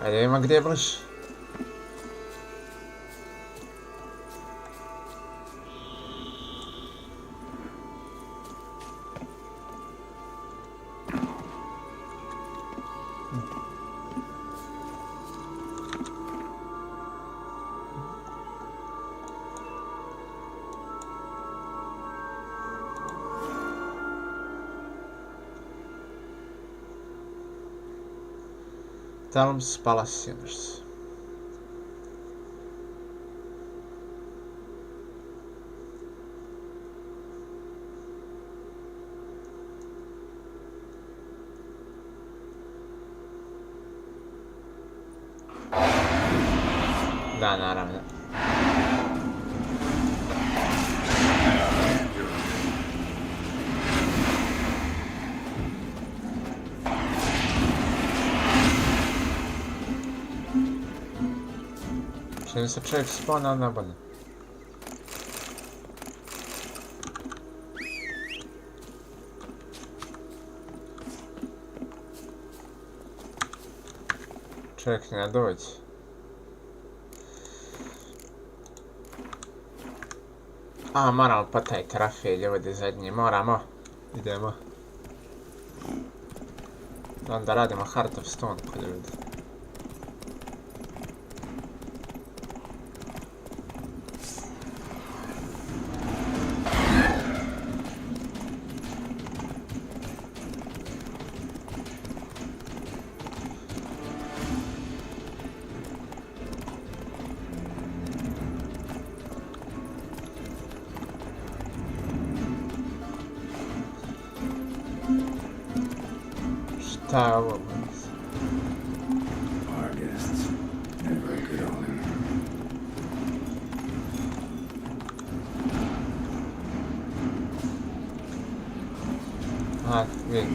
Ajde, ima gdje je bliže. Talms Palacios. Da, naravno. Čim se čovjek spona, nabane. Čovjek ne dođe. A, moramo po taj trafej, ljudi zadnji, moramo. Idemo. Onda radimo Heart of Stone kod ljudi. Šta je ovo? Our guests, never a good omen. A, vidi.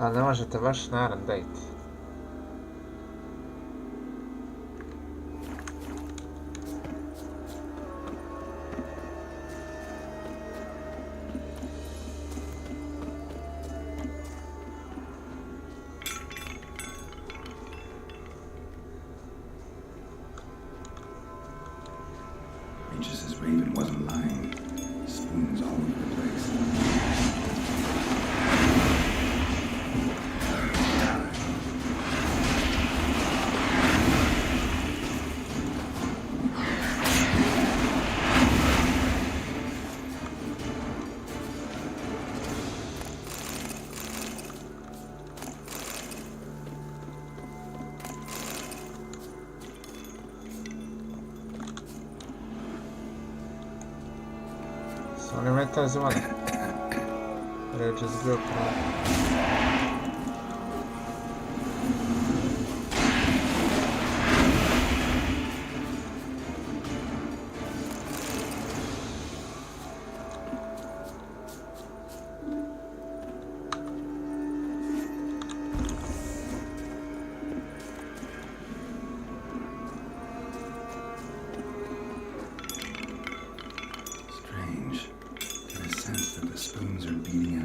Ali ne možete baš naravno da idete. Regis's raven wasn't lying. Spoons all over the place. Oni imaju taj zvon. Regis bio pravo.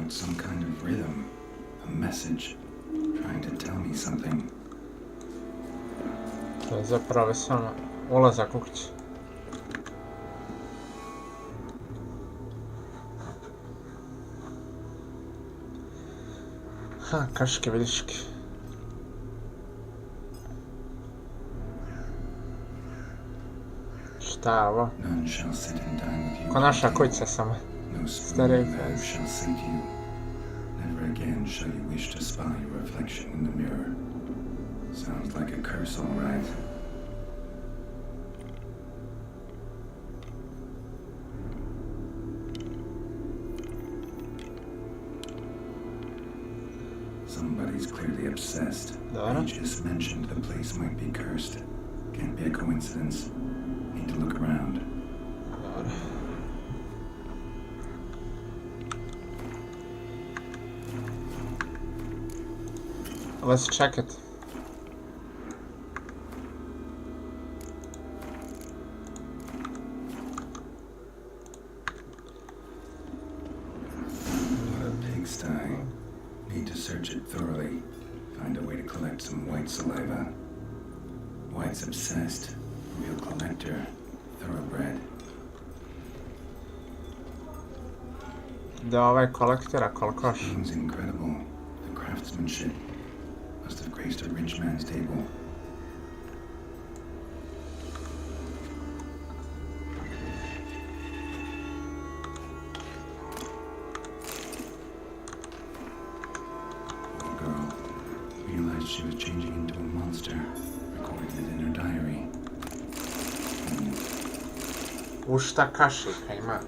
Some kind of rhythm, a message, trying to tell me something. To je zapravo samo ulazak u kuću. Ha, kaške vidiške. Šta je ovo? None shall sit and dine with you. Ko naša kuća samo. No Stariji spoon fez. shall say to you, never again shall you wish to spy your reflection in the mirror. Sounds like a curse, all right. Somebody's clearly obsessed. Regis mentioned the place might be cursed. Can't be a coincidence. Need to look around. Let's check it. What a pigsty. Need to search it thoroughly. Find a way to collect some white saliva. White's obsessed. Real collector. Thoroughbred. Da ovaj kolektira kolkoš. Seems incredible. The craftsmanship must have graced a rich man's table. Poor girl realized she was changing into a monster, recorded it in her diary. U šta kašika ima?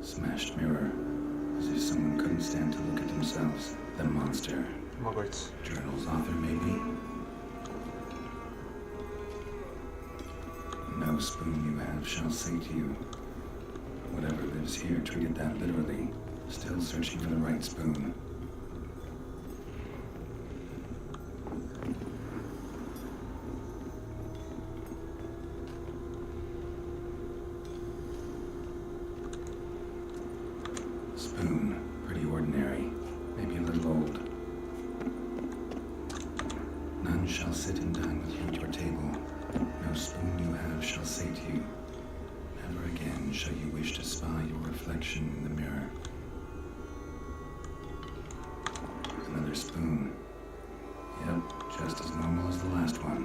Smashed mirror. As if someone couldn't stand to look at themselves. The monster. Moguće. Journal's author, maybe? No spoon you have shall say to you. Whatever lives here treated that literally. Still searching for the right spoon. Spoon, pretty ordinary, maybe a little old. None shall sit and dine with you at your table. No spoon you have shall say to you, never again shall you wish to spy your reflection in the mirror. Another spoon. Yep, just as normal as the last one.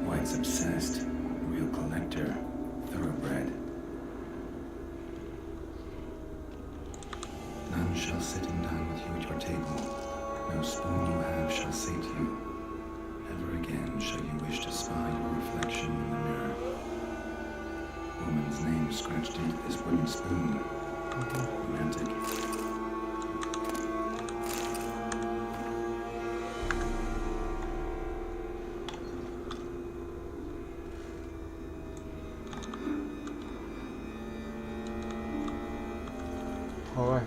White's obsessed, real collector, thoroughbred. None shall sit and dine with you at your table. No spoon you have shall say to you, never again shall you wish to spy your reflection in the mirror. Woman's name scratched into this wooden spoon. Romantic. Ovo je.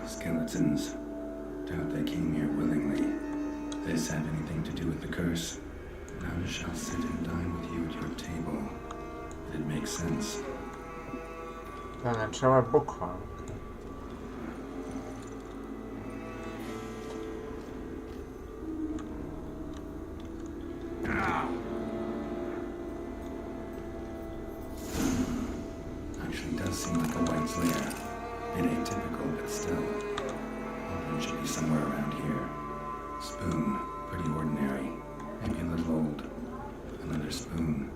Skeletons. Doubt they came here willingly. This have anything to do with the curse? None shall sit and dine with you at your table. Did it make sense? Da, znači ovo je bukvalno. Actually does seem like a white's lair. Bit atypical, but still. One should be somewhere around here. Spoon, pretty ordinary. Maybe a little old. Another spoon.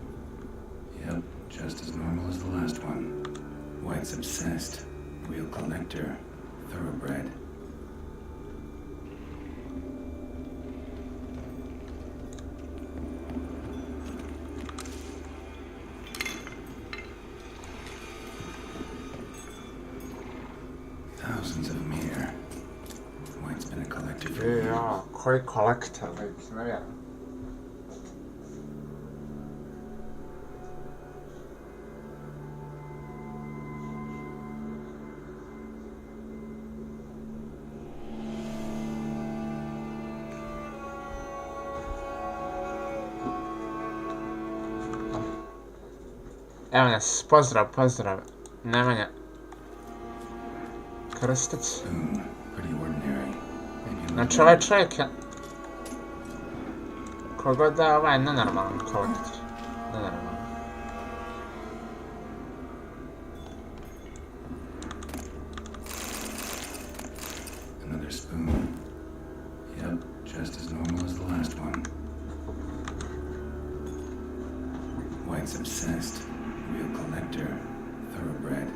Yep, just as normal as the last one. White's obsessed. Real collector. Thoroughbred. Thousands of them here. White's been a collector for years. Ja, koji kolektor, lik, ne vjerujem. Evo nas, pozdrav, pozdrav. Nemanja Krstić. Znači ovaj čovjek je... Kogod da je ovaj nenormalan kolektor. Nenormalan. Another spoon. Yep, just as normal as the last one. White's obsessed. Real collector. Thoroughbred.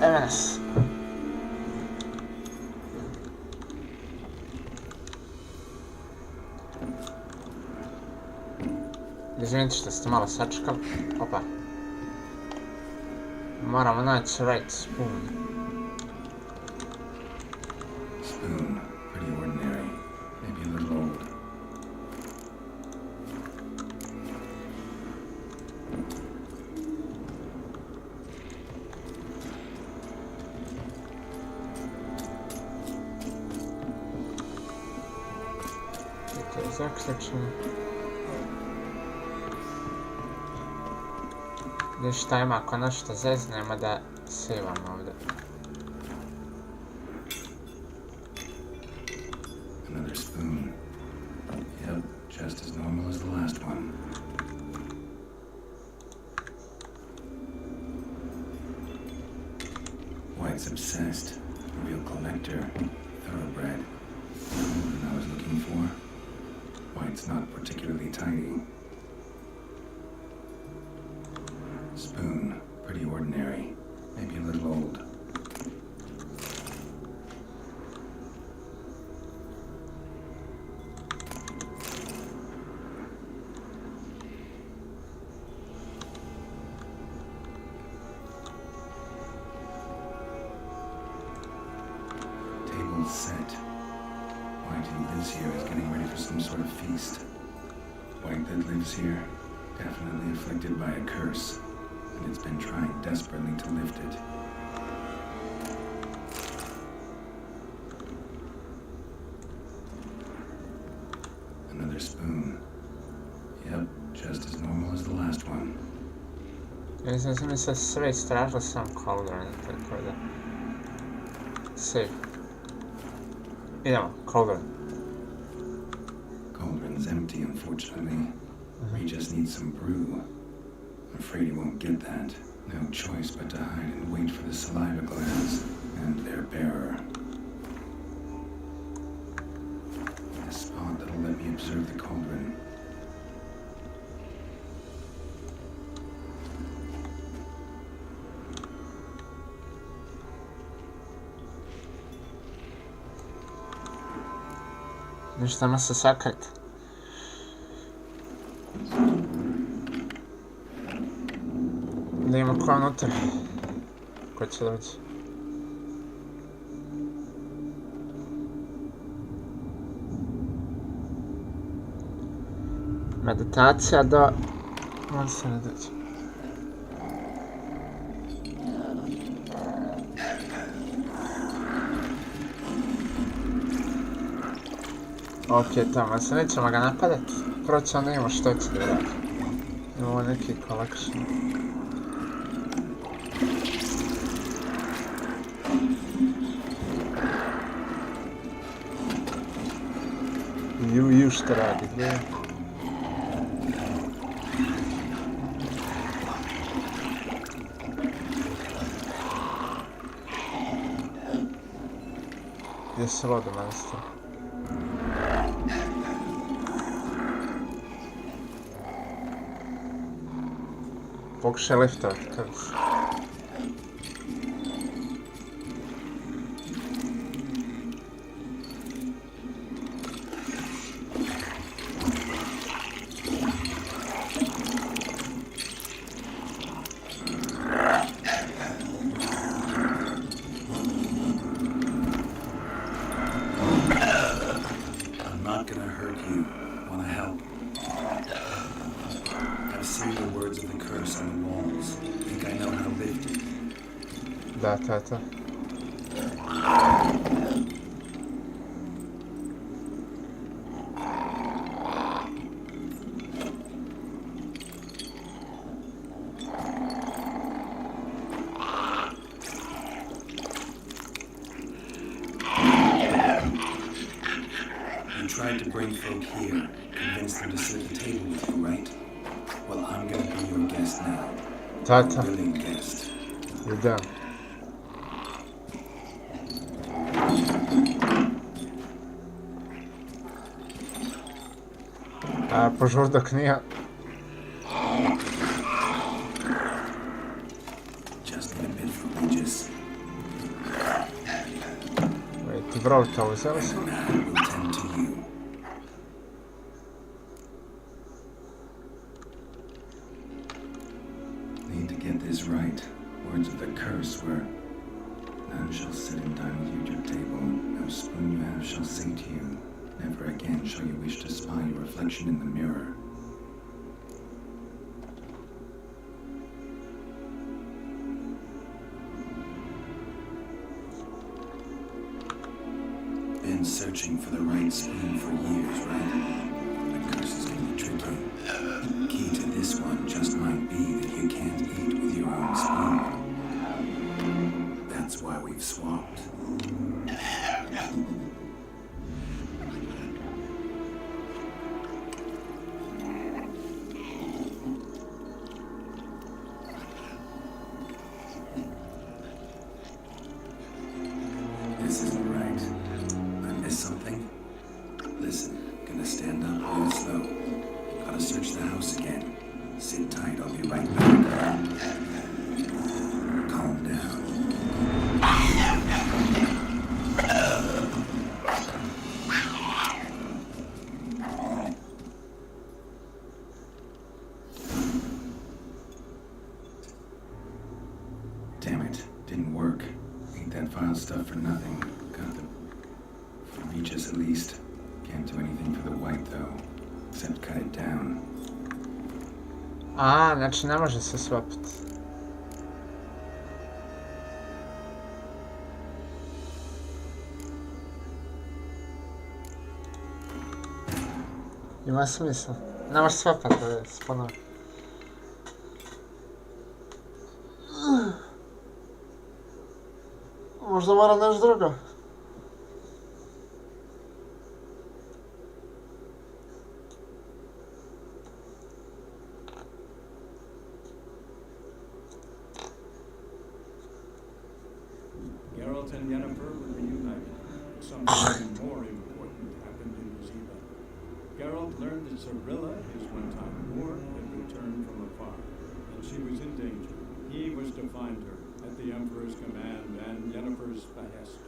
Evo nas. Izvinite što ste malo sačekali. Opa. Moramo naći right spoon. Spoon, pretty ordinary. Maybe a little old. Zaključeno. Ništa ima, ako nešto zeznemo da sivamo ovdje. Another spoon. Yep, just as normal as the last one. White's obsessed. Real collector. Thoroughbred. What I was looking for. White's not particularly tidy. Spoon, pretty ordinary. Maybe a little old. Table set. White who lives here is getting ready for some sort of feast. White that lives here, definitely afflicted by a curse, and it's been trying desperately to lift it. Another spoon. Yep, just as normal as the last one. Mislim da mi se sve istražilo sam cauldron, tako da... Save. Idemo, cauldron. Cauldron's empty, unfortunately. Regis needs some brew. I'm afraid he won't get that. No choice but to hide and wait for the saliva glands and their bearer. A spot that'll let me observe the cauldron. Ništa ma se sakriti. Da ima ko unutra. Ko će doći? Meditacija do... Može se ne doći. Ok, tamo se nećemo ga napadati. Prvo ćemo da imamo što će da radi. Imamo neki collection. što radi, gledaj. Gdje se lodo manjstvo? Pokušaj liftovat, kako se? Da, to. You tried to bring folk here, convince them to sit at the table with you, right? Well, I'm gonna be your guest now. Tata. A willing guest. Idem. Požurdak nije. Just a bit for Regis. Ti vrolita uzeli sam. Will tend to you. Need to get this right. Words of the curse were, none shall sit and dine with you at your table. No spoon you have shall sing to you. Never again shall you wish to spy your reflection in the mirror. Been searching for the right spoon for years, right? The curse is gonna be tricky. Key to this one just might be that you can't eat with your own spoon. That's why we've swapped. This isn't right. I missed something? Listen, gonna stand up real slow. Gotta search the house again. Sit tight, I'll be right back. Calm down. Damn it, didn't work. Ain't that file stuff for nothing. Got the Regis at least. Can't do anything for the white though. Except cut it down. A, znači ne može se swapit. Ima smisla. Ne može swapat, da je spono. Možda moram nešto drugo. Geralt and Yennefer were reunited. Something more important happened in ZVIJER. Geralt learned that Cirilla, his one-time ward, had returned from afar, and she was in danger. He was to find her at the Emperor's command and Yennefer's behest.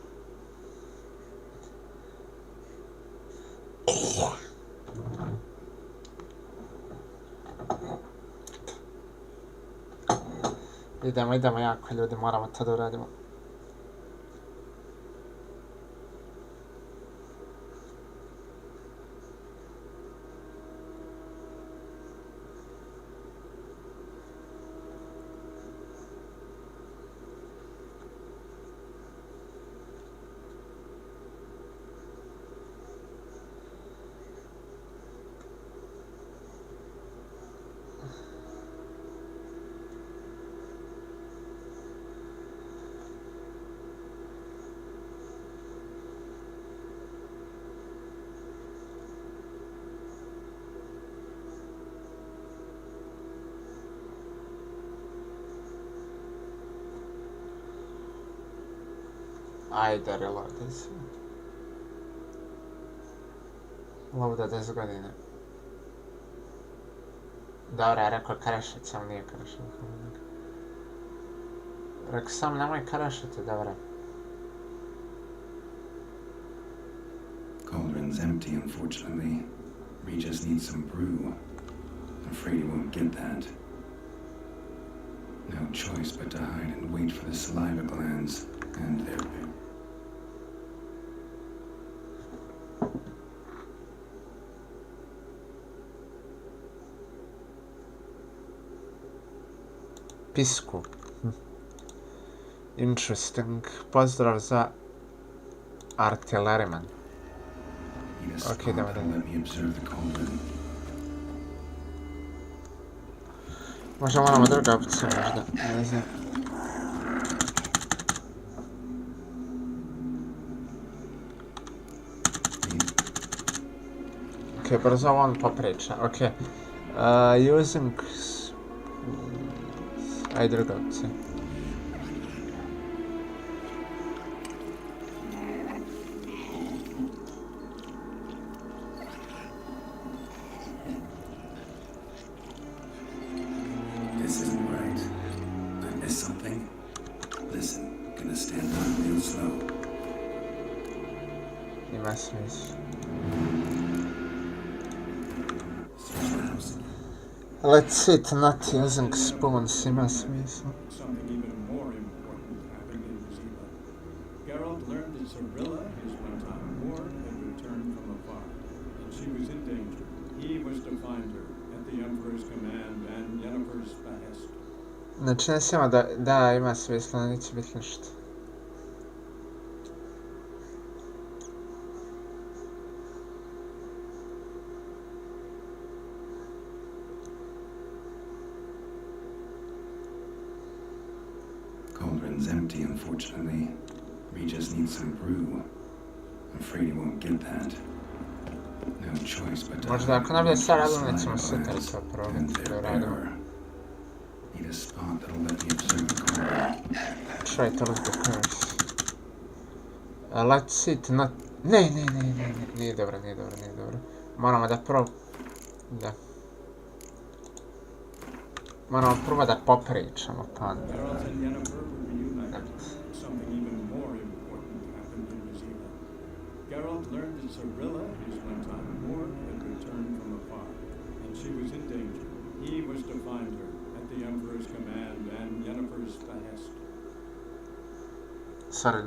Idemo jako ljudi, moramo to da uradimo. Ajde, reloadaj se. Loada 10 godina. Dobra, ja rekao krešec, ali nije krešec. Rekao sam nemoj krešeti, dobra. Cauldron's empty, unfortunately. Regis needs some brew. I'm afraid he won't get that. No choice but to hide and wait for the saliva glands and their... Pisku. Interesting. Pozdrav za Artilleriman. Okay, idemo dalje. Možda moramo druga opcija, možda, ne znam. Ok, brzo on popriča, ok. Using... Ajde druga opcija. Ima smisla. Let's sit not using spoons, ima smisla. Something even more important happened in Ziva. Geralt learned that Cirilla, his one-time ward, had returned from afar, and she was in danger. He was to find her at the Emperor's command and Yennefer's behest. Znači ne svima da ima smisla, neće biti ništa. Cauldron's empty, unfortunately. Regis needs some brew. I'm afraid he won't get that. No choice but to... Možda ako nam je sve radilo, nećemo sve to probati da radimo. Need a spot that'll let me observe the cauldron. Try to look the curse. Let's sit not... Ne, nije dobro. Moramo da da. Moramo prvo da popričamo, pa onda. Geralt and Yennefer were reunited. Something even more important happened in Ziva. Geralt learned that Cirilla, his one-time ward, had returned from afar, and she was in danger. He was to find her at the Emperor's command and Yennefer's behest. Sorry,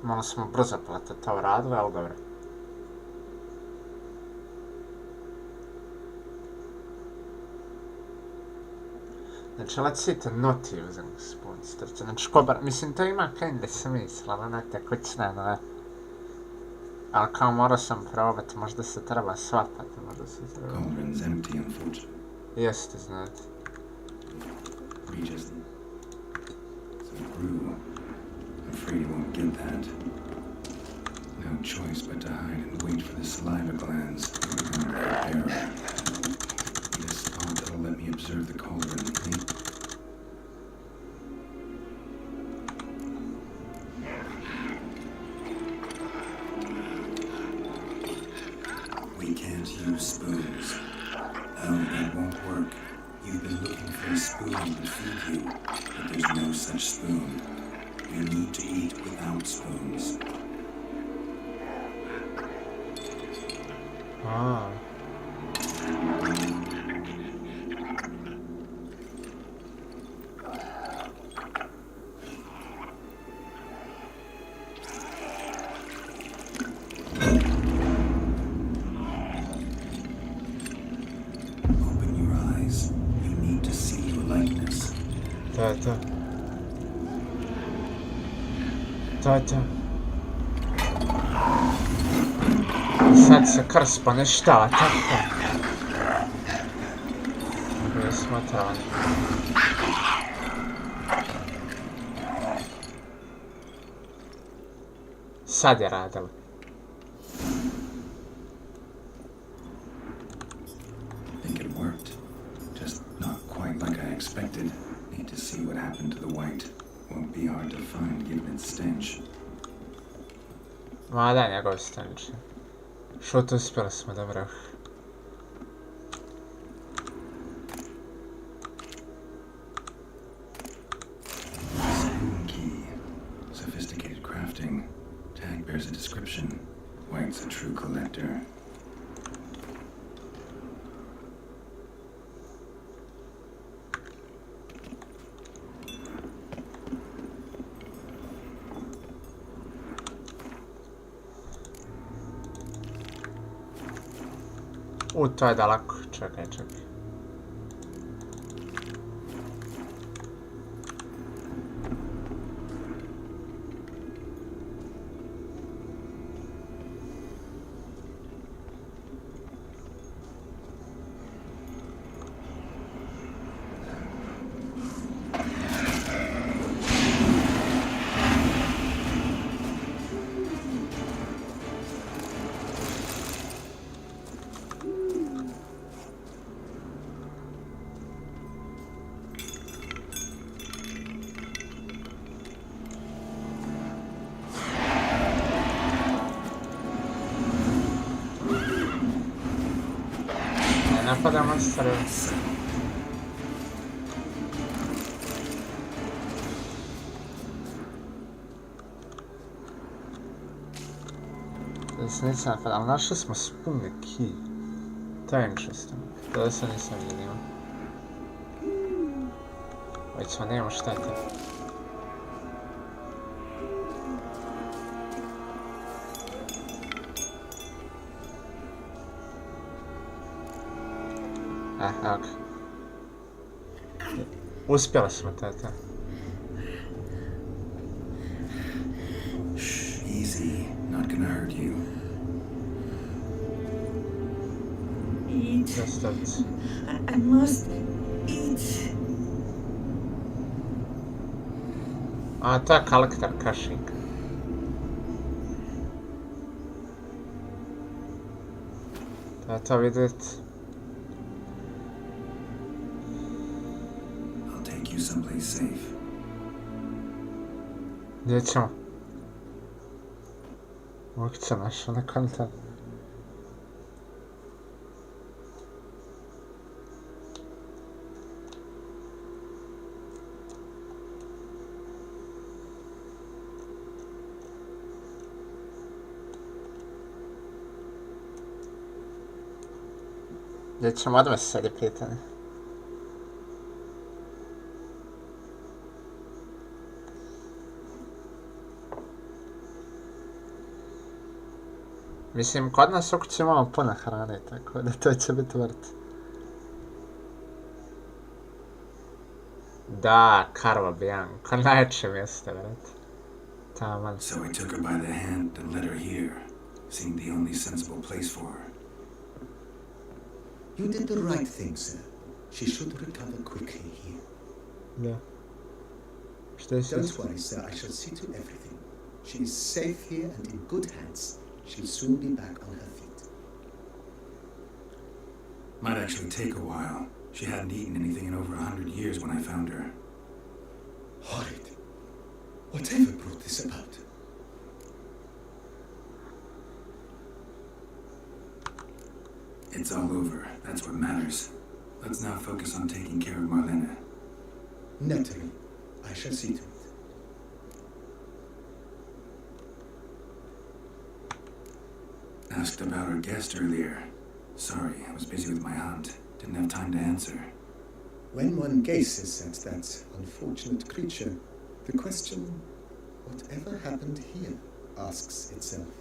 malo smo brzo to uradili, ali dobro. Znači, let's sit not using spoons. Znači, mislim, to ima kinda smisla, ali ne tekućne, ne. Ali kao morao sam probati, možda se treba shvatati, možda se treba... Cauldron's empty, unfortunately. Jeste, znate. Regis. Some brew. I'm afraid he won't get that. No choice but to hide and wait for the saliva glands and their error. Need a spot that'll let me observe the cauldron. We can't use spoons. Oh, that won't work. You've been looking for a spoon to feed you, but there's no such spoon. You need to eat without spoons. Ah. Open your eyes. You need to see your likeness. To. Sad se krs poništava, tako. Nije smatrao. Sad je radilo. I think it worked. Just not quite like I expected. Need to see what happened to the white. Won't be hard to find given its stench. Ma da, njegov stenč. Šut, uspjeli smo, dobro. Sophisticated crafting. Tag bears a description. White's a true collector. To je daleko. Čekaj. Napadamo sreli. Nisam napadao, ali našli smo spunni key. To je interesting. To se nisam vidio. Već nemamo štete. Evo ga. Uspjeli smo, tata. Easy, not gonna hurt you. Eat. Just that. I must eat. A, to je kalektar kašik. Tata, vidjeti. Someplace safe. Gdje ćemo? Ukića naša na konta. Gdje ćemo odmah sad je pitanje. Mislim, kod nas u kući imamo puno hrane, tako da to će biti vrt. Da, Carlo Bianco, najjače mjesto, vrat. Taman. So I took her by the hand and led her here. Seemed the only sensible place for her. You did the right thing, sir. She should recover quickly here. Da. Što je sve? Don't worry, sir. I shall see to everything. She is safe here and in good hands. She'll soon be back on her feet. Might actually take a while. She hadn't eaten anything in over 100 years when I found her. Horrid. Whatever brought this about? It's all over. That's what matters. Let's now focus on taking care of Marlena. Naturally. I shall see to it. Asked about our guest earlier. Sorry, I was busy with my hunt. Didn't have time to answer. When one gazes at that unfortunate creature, the question, whatever happened here, asks itself.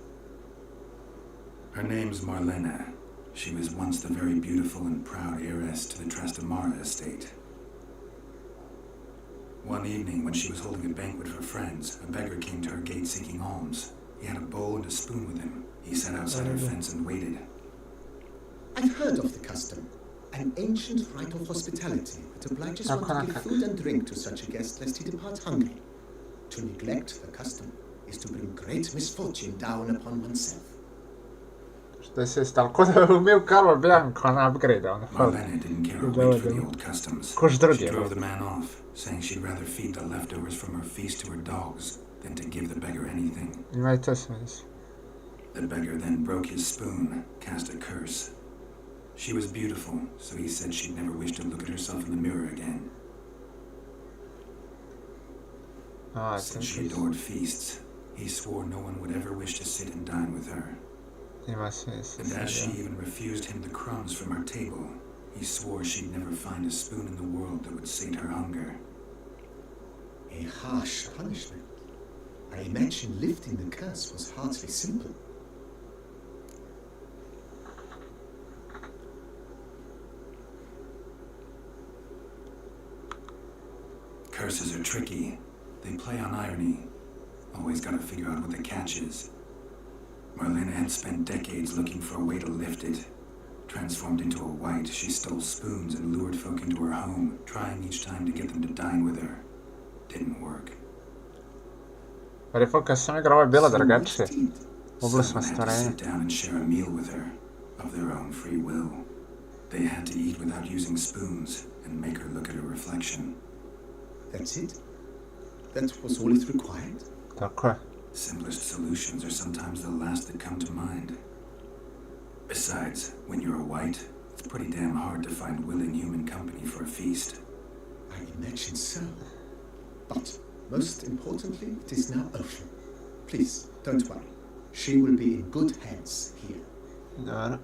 Her name's Marlena. She was once the very beautiful and proud heiress to the Trastamara estate. One evening, when she was holding a banquet for friends, a beggar came to her gate seeking alms. He had a bowl and a spoon with him. He sat outside her fence and waited. I've heard of the custom. An ancient rite of hospitality that obliges one to give food and drink to such a guest lest he depart hungry. To neglect the custom is to bring great misfortune down upon oneself. Što je se stalo? Ko da mi u Karlo Bianco na upgrade, ono. Marlena didn't care a whit for the old customs. Koš drugi. She drove the man off, saying she'd rather feed the leftovers from her feast to her dogs than to give the beggar anything. Ima I to smisla. The beggar then broke his spoon, cast a curse. She was beautiful, so he said she'd never wish to look at herself in the mirror again. Since she adored feasts, he swore no one would ever wish to sit and dine with her. Ima smisla. And as she even refused him the crumbs from her table, he swore she'd never find a spoon in the world that would sate her hunger. A harsh punishment. I imagine lifting the curse was hardly simple. Curses are tricky. They play on irony. Always gotta figure out what the catch is. Marlena had spent decades looking for a way to lift it. Transformed into a wight, she stole spoons and lured folk into her home, trying each time to get them to dine with her. Didn't work. Ali folk kad sam igrao, ovo je bilo drugačije. Ubili smo Someone had to stvorenje. sit down and share a meal with her, of their own free will. They had to eat without using spoons and make her look at her reflection. That's it? That was all it required? Tako je. Simplest solutions are sometimes the last that come to mind. Besides, when you're a wight, it's pretty damn hard to find willing human company for a feast. I imagine so. But, most importantly, it is now over. Please, don't worry. She will be in good hands here. Dobro.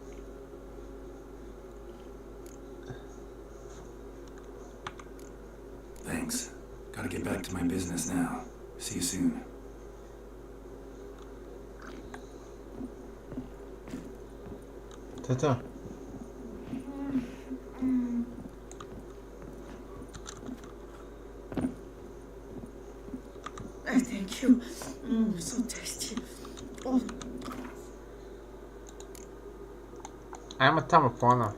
Thanks. Gotta get back to my business now. See you soon. To je to. Thank you. So tasty. Oh, Ajmo tamo ponovo.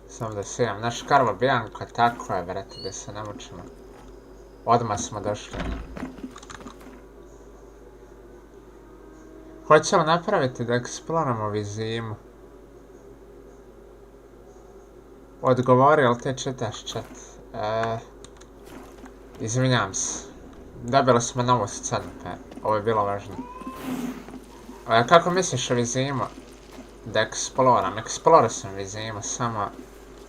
Samo da svijem. Naš Karlo Bianco, tako je, vrati, da se ne mučimo. Odmah smo došli. Hoćemo napraviti da eksploramo Vizimu. Odgovori, ali te čitaš chat. Izvinjam se. Dobili smo novu scenu, ovo je bilo važno. Kako misliš o Vizimu? Da eksploram. Eksplorao sam Vizimu, samo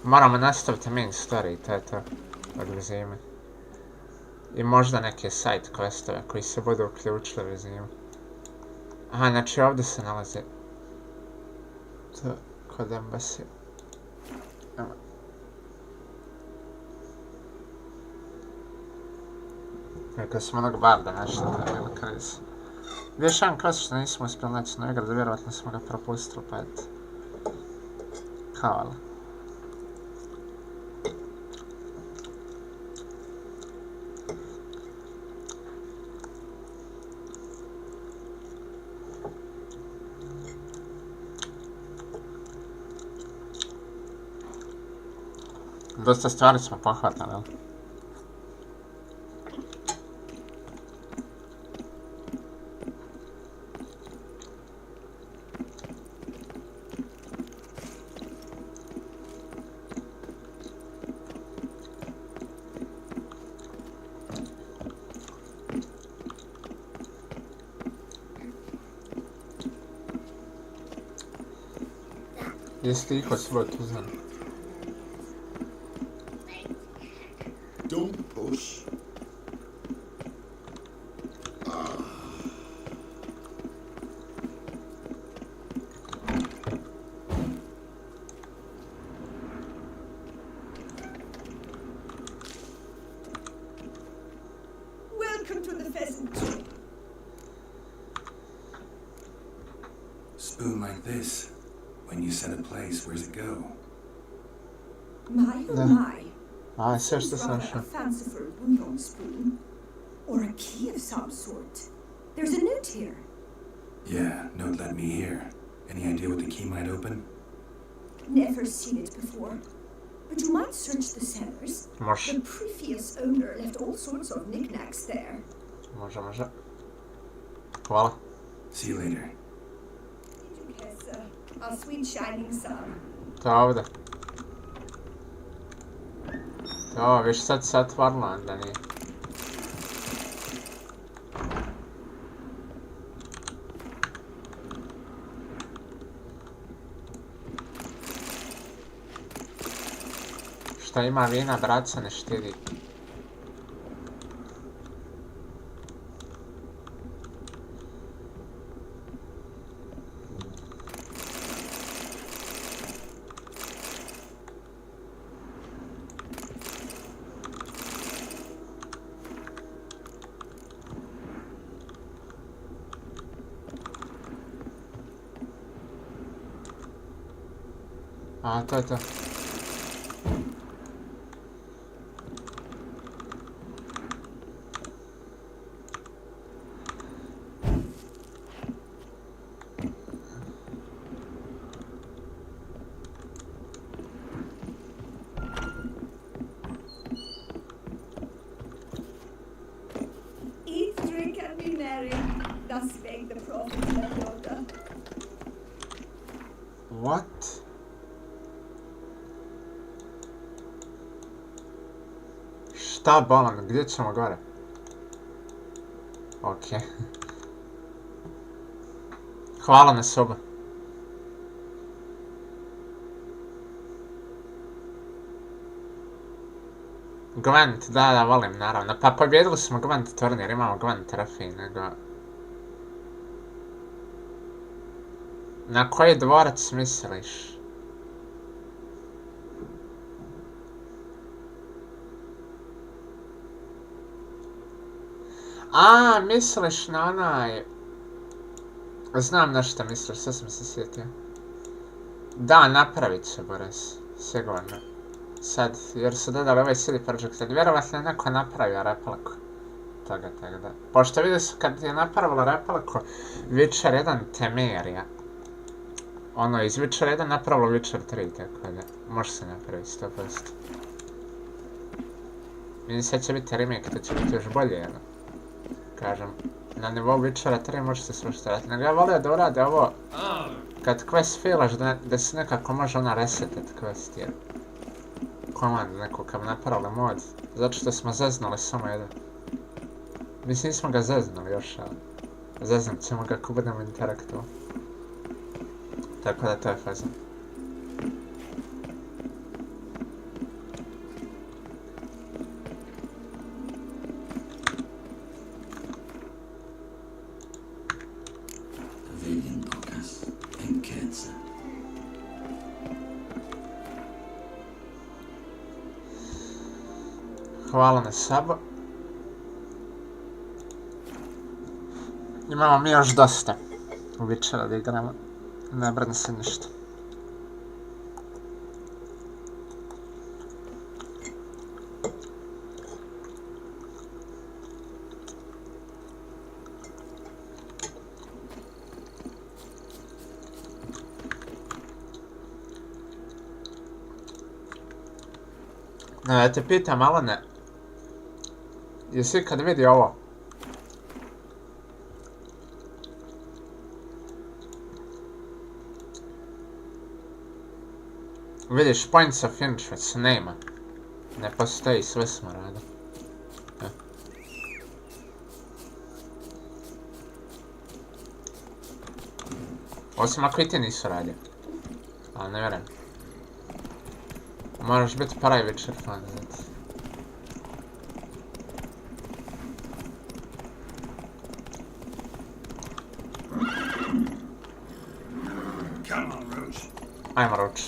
moramo nastaviti main story, to je to. Od Vizime. I možda neke side questove koji se budu uključili u Vizimu. Aha, znači ovdje se nalazi to kod embassy. Rekao sam onog barda našli, to je bilo kriz. Još jedan quest što nismo uspjeli naći na igradu, vjerovatno smo ga propustili, pa eto. Kao ali. Dosta stvari smo pohvatali, jel? Jesi ih svoj tuzan? Don't push. welcome to the pheasant. Spoon like this. When you set a place, where's it go? My oh No. my. A, sve što It's sam rather našao. a fanciful bouillon spoon. Or a key of some sort. There's a note here. Yeah, note let me hear. Any idea what the key might open? Never seen it before. But you might search the cellars. Može. The previous owner left all sorts of knickknacks there. Može. Hvala. See you later. Kessa, our sweet shining sun. To je ovdje. To, viš sad se otvorilo, onda nije. Šta ima vina, brat se ne štiri. A, to je to. Eat, drink, and be merry. Thus spake the prophet Yoda. What? Šta bolan, gdje ćemo gore? Okej. Hvala na soba. Gwent, da, volim, naravno. Pa pobjedili smo Gwent turnir, imamo Gwent trofej, nego... Na koji dvorac misliš? A, misliš na onaj... Znam na što misliš, sad sam se sjetio. Da, napravit će Boris, sigurno. Sad, jer su dodali ovaj CD Projekt Red, vjerovatno je neko napravio repliku toga, tako da. Pošto vidio su kad je napravila repliku Witcher 1 Temerija. Ono, iz Witcher 1 napravilo Witcher 3, tako da, može se napraviti 100%. Vidim sad će biti remake, to će biti još bolje, ono. Kažem, na nivou Witchera 3 može se sruštirati, nego ja volio da urade ovo kad quest failaš, da se nekako može ona resetat quest, jer komandu neku kad napravili mod, zato što smo zeznuli samo jedan. Mislim, nismo ga zeznuli još, ali zeznut ćemo ga ako budemo interaktuo. Tako da to je faza. Hvala na sabo. Imamo mi još dosta u Witchera da igramo. Ne brini se ništa. Ja te pitam, Alane, jesi ikad vidio ovo? Vidiš, points of interest, nema. Ne postoji, sve smo radili. Osim ako i ti nisu radili. Ali ne vjerujem. Moraš biti pravi Witcher fan, znači. Ajmo, Roach.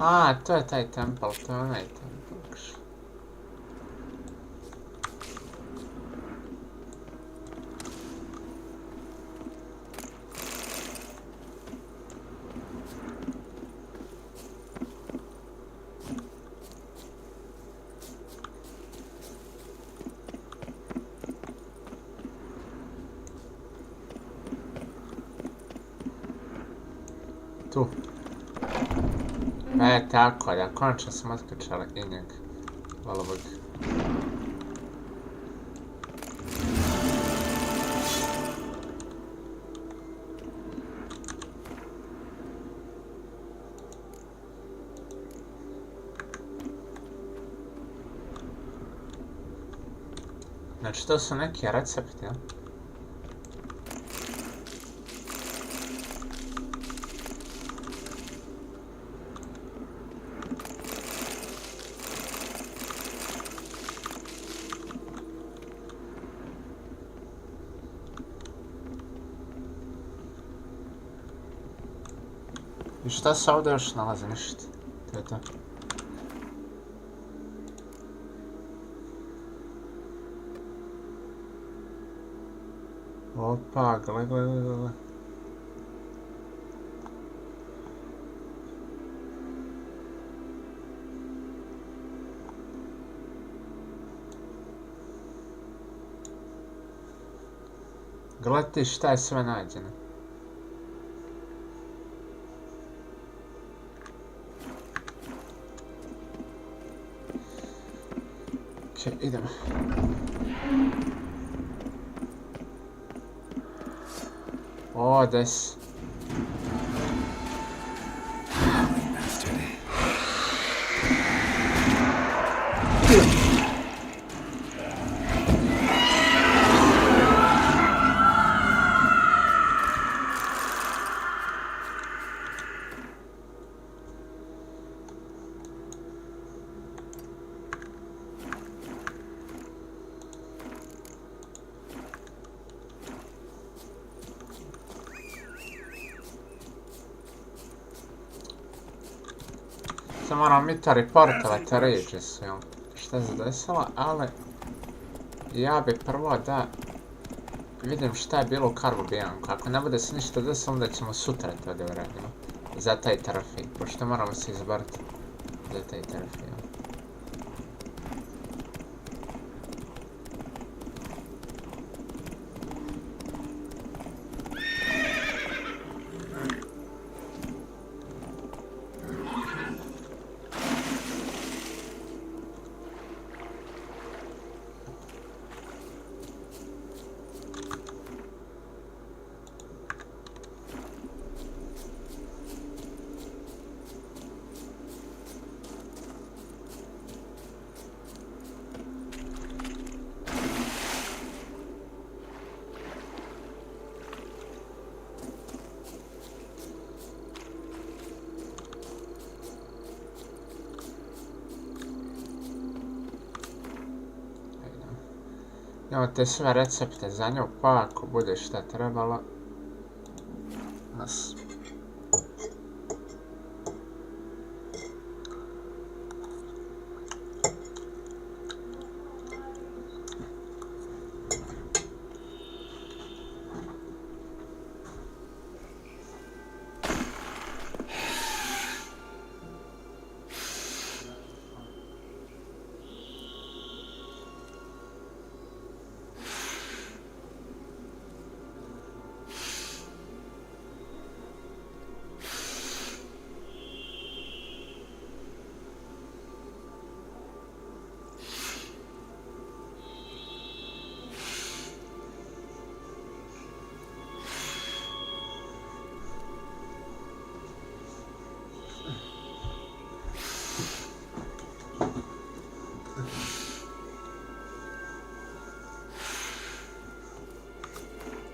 A, to je taj temple, to je onaj temple. Tu. Tako da, konačno smo otključali i njeg. Hvala Bog. Znači, to su neki recepti, ja? I šta se ovdje još nalazi? Ništa. To je to. Opa, gle. Gledaj šta je sve nađeno. Okej, idemo. O, des. Sad moram mi to reportovati Regisu, jel? Šta se desilo, ali... Ja bi prvo da... vidim šta je bilo u Karbobijanku. Ako ne bude se ništa desilo, onda ćemo sutra to da uradimo. Za taj trofej, pošto moramo se izboriti za taj trofej, jel? Imamo te sve recepte za nju, pa ako bude šta trebalo nas.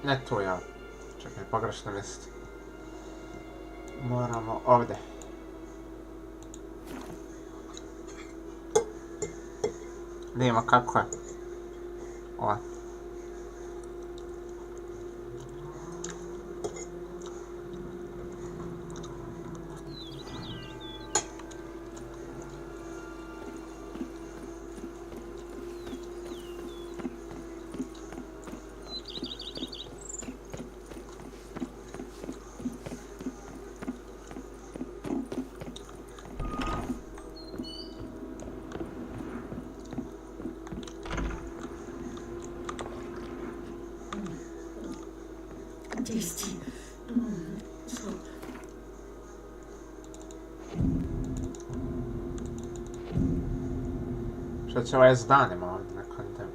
Ne tu, ja. Čekaj, pogrešno mjesto. Moramo ovdje. Vidimo kako je. Ovo. Što će ovaj s danima ovdje nakon idemo.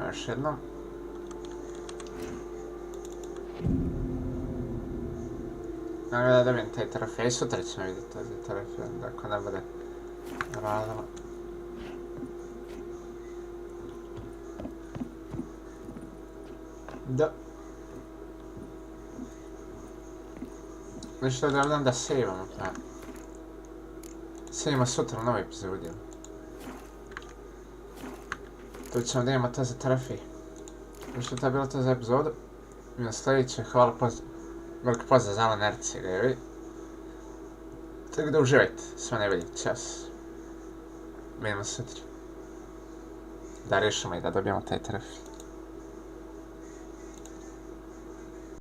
Još jednom. Naravno da dobijem taj trofej, sutra ćemo vidjeti taj trofej, ako ne bude radilo. Da. Nešto da dam da saveamo, pa. Savemo sutra u novoj epizodi. Tu ćemo da imamo to za trofej. Što to je bilo to za epizodu. I na sljedeće, hvala veliki pozdrav za Alan Erci, gledaj. Tako da uživajte, sve najbolje, čas. Vidimo sutra. Da rešimo i da dobijemo taj trofej.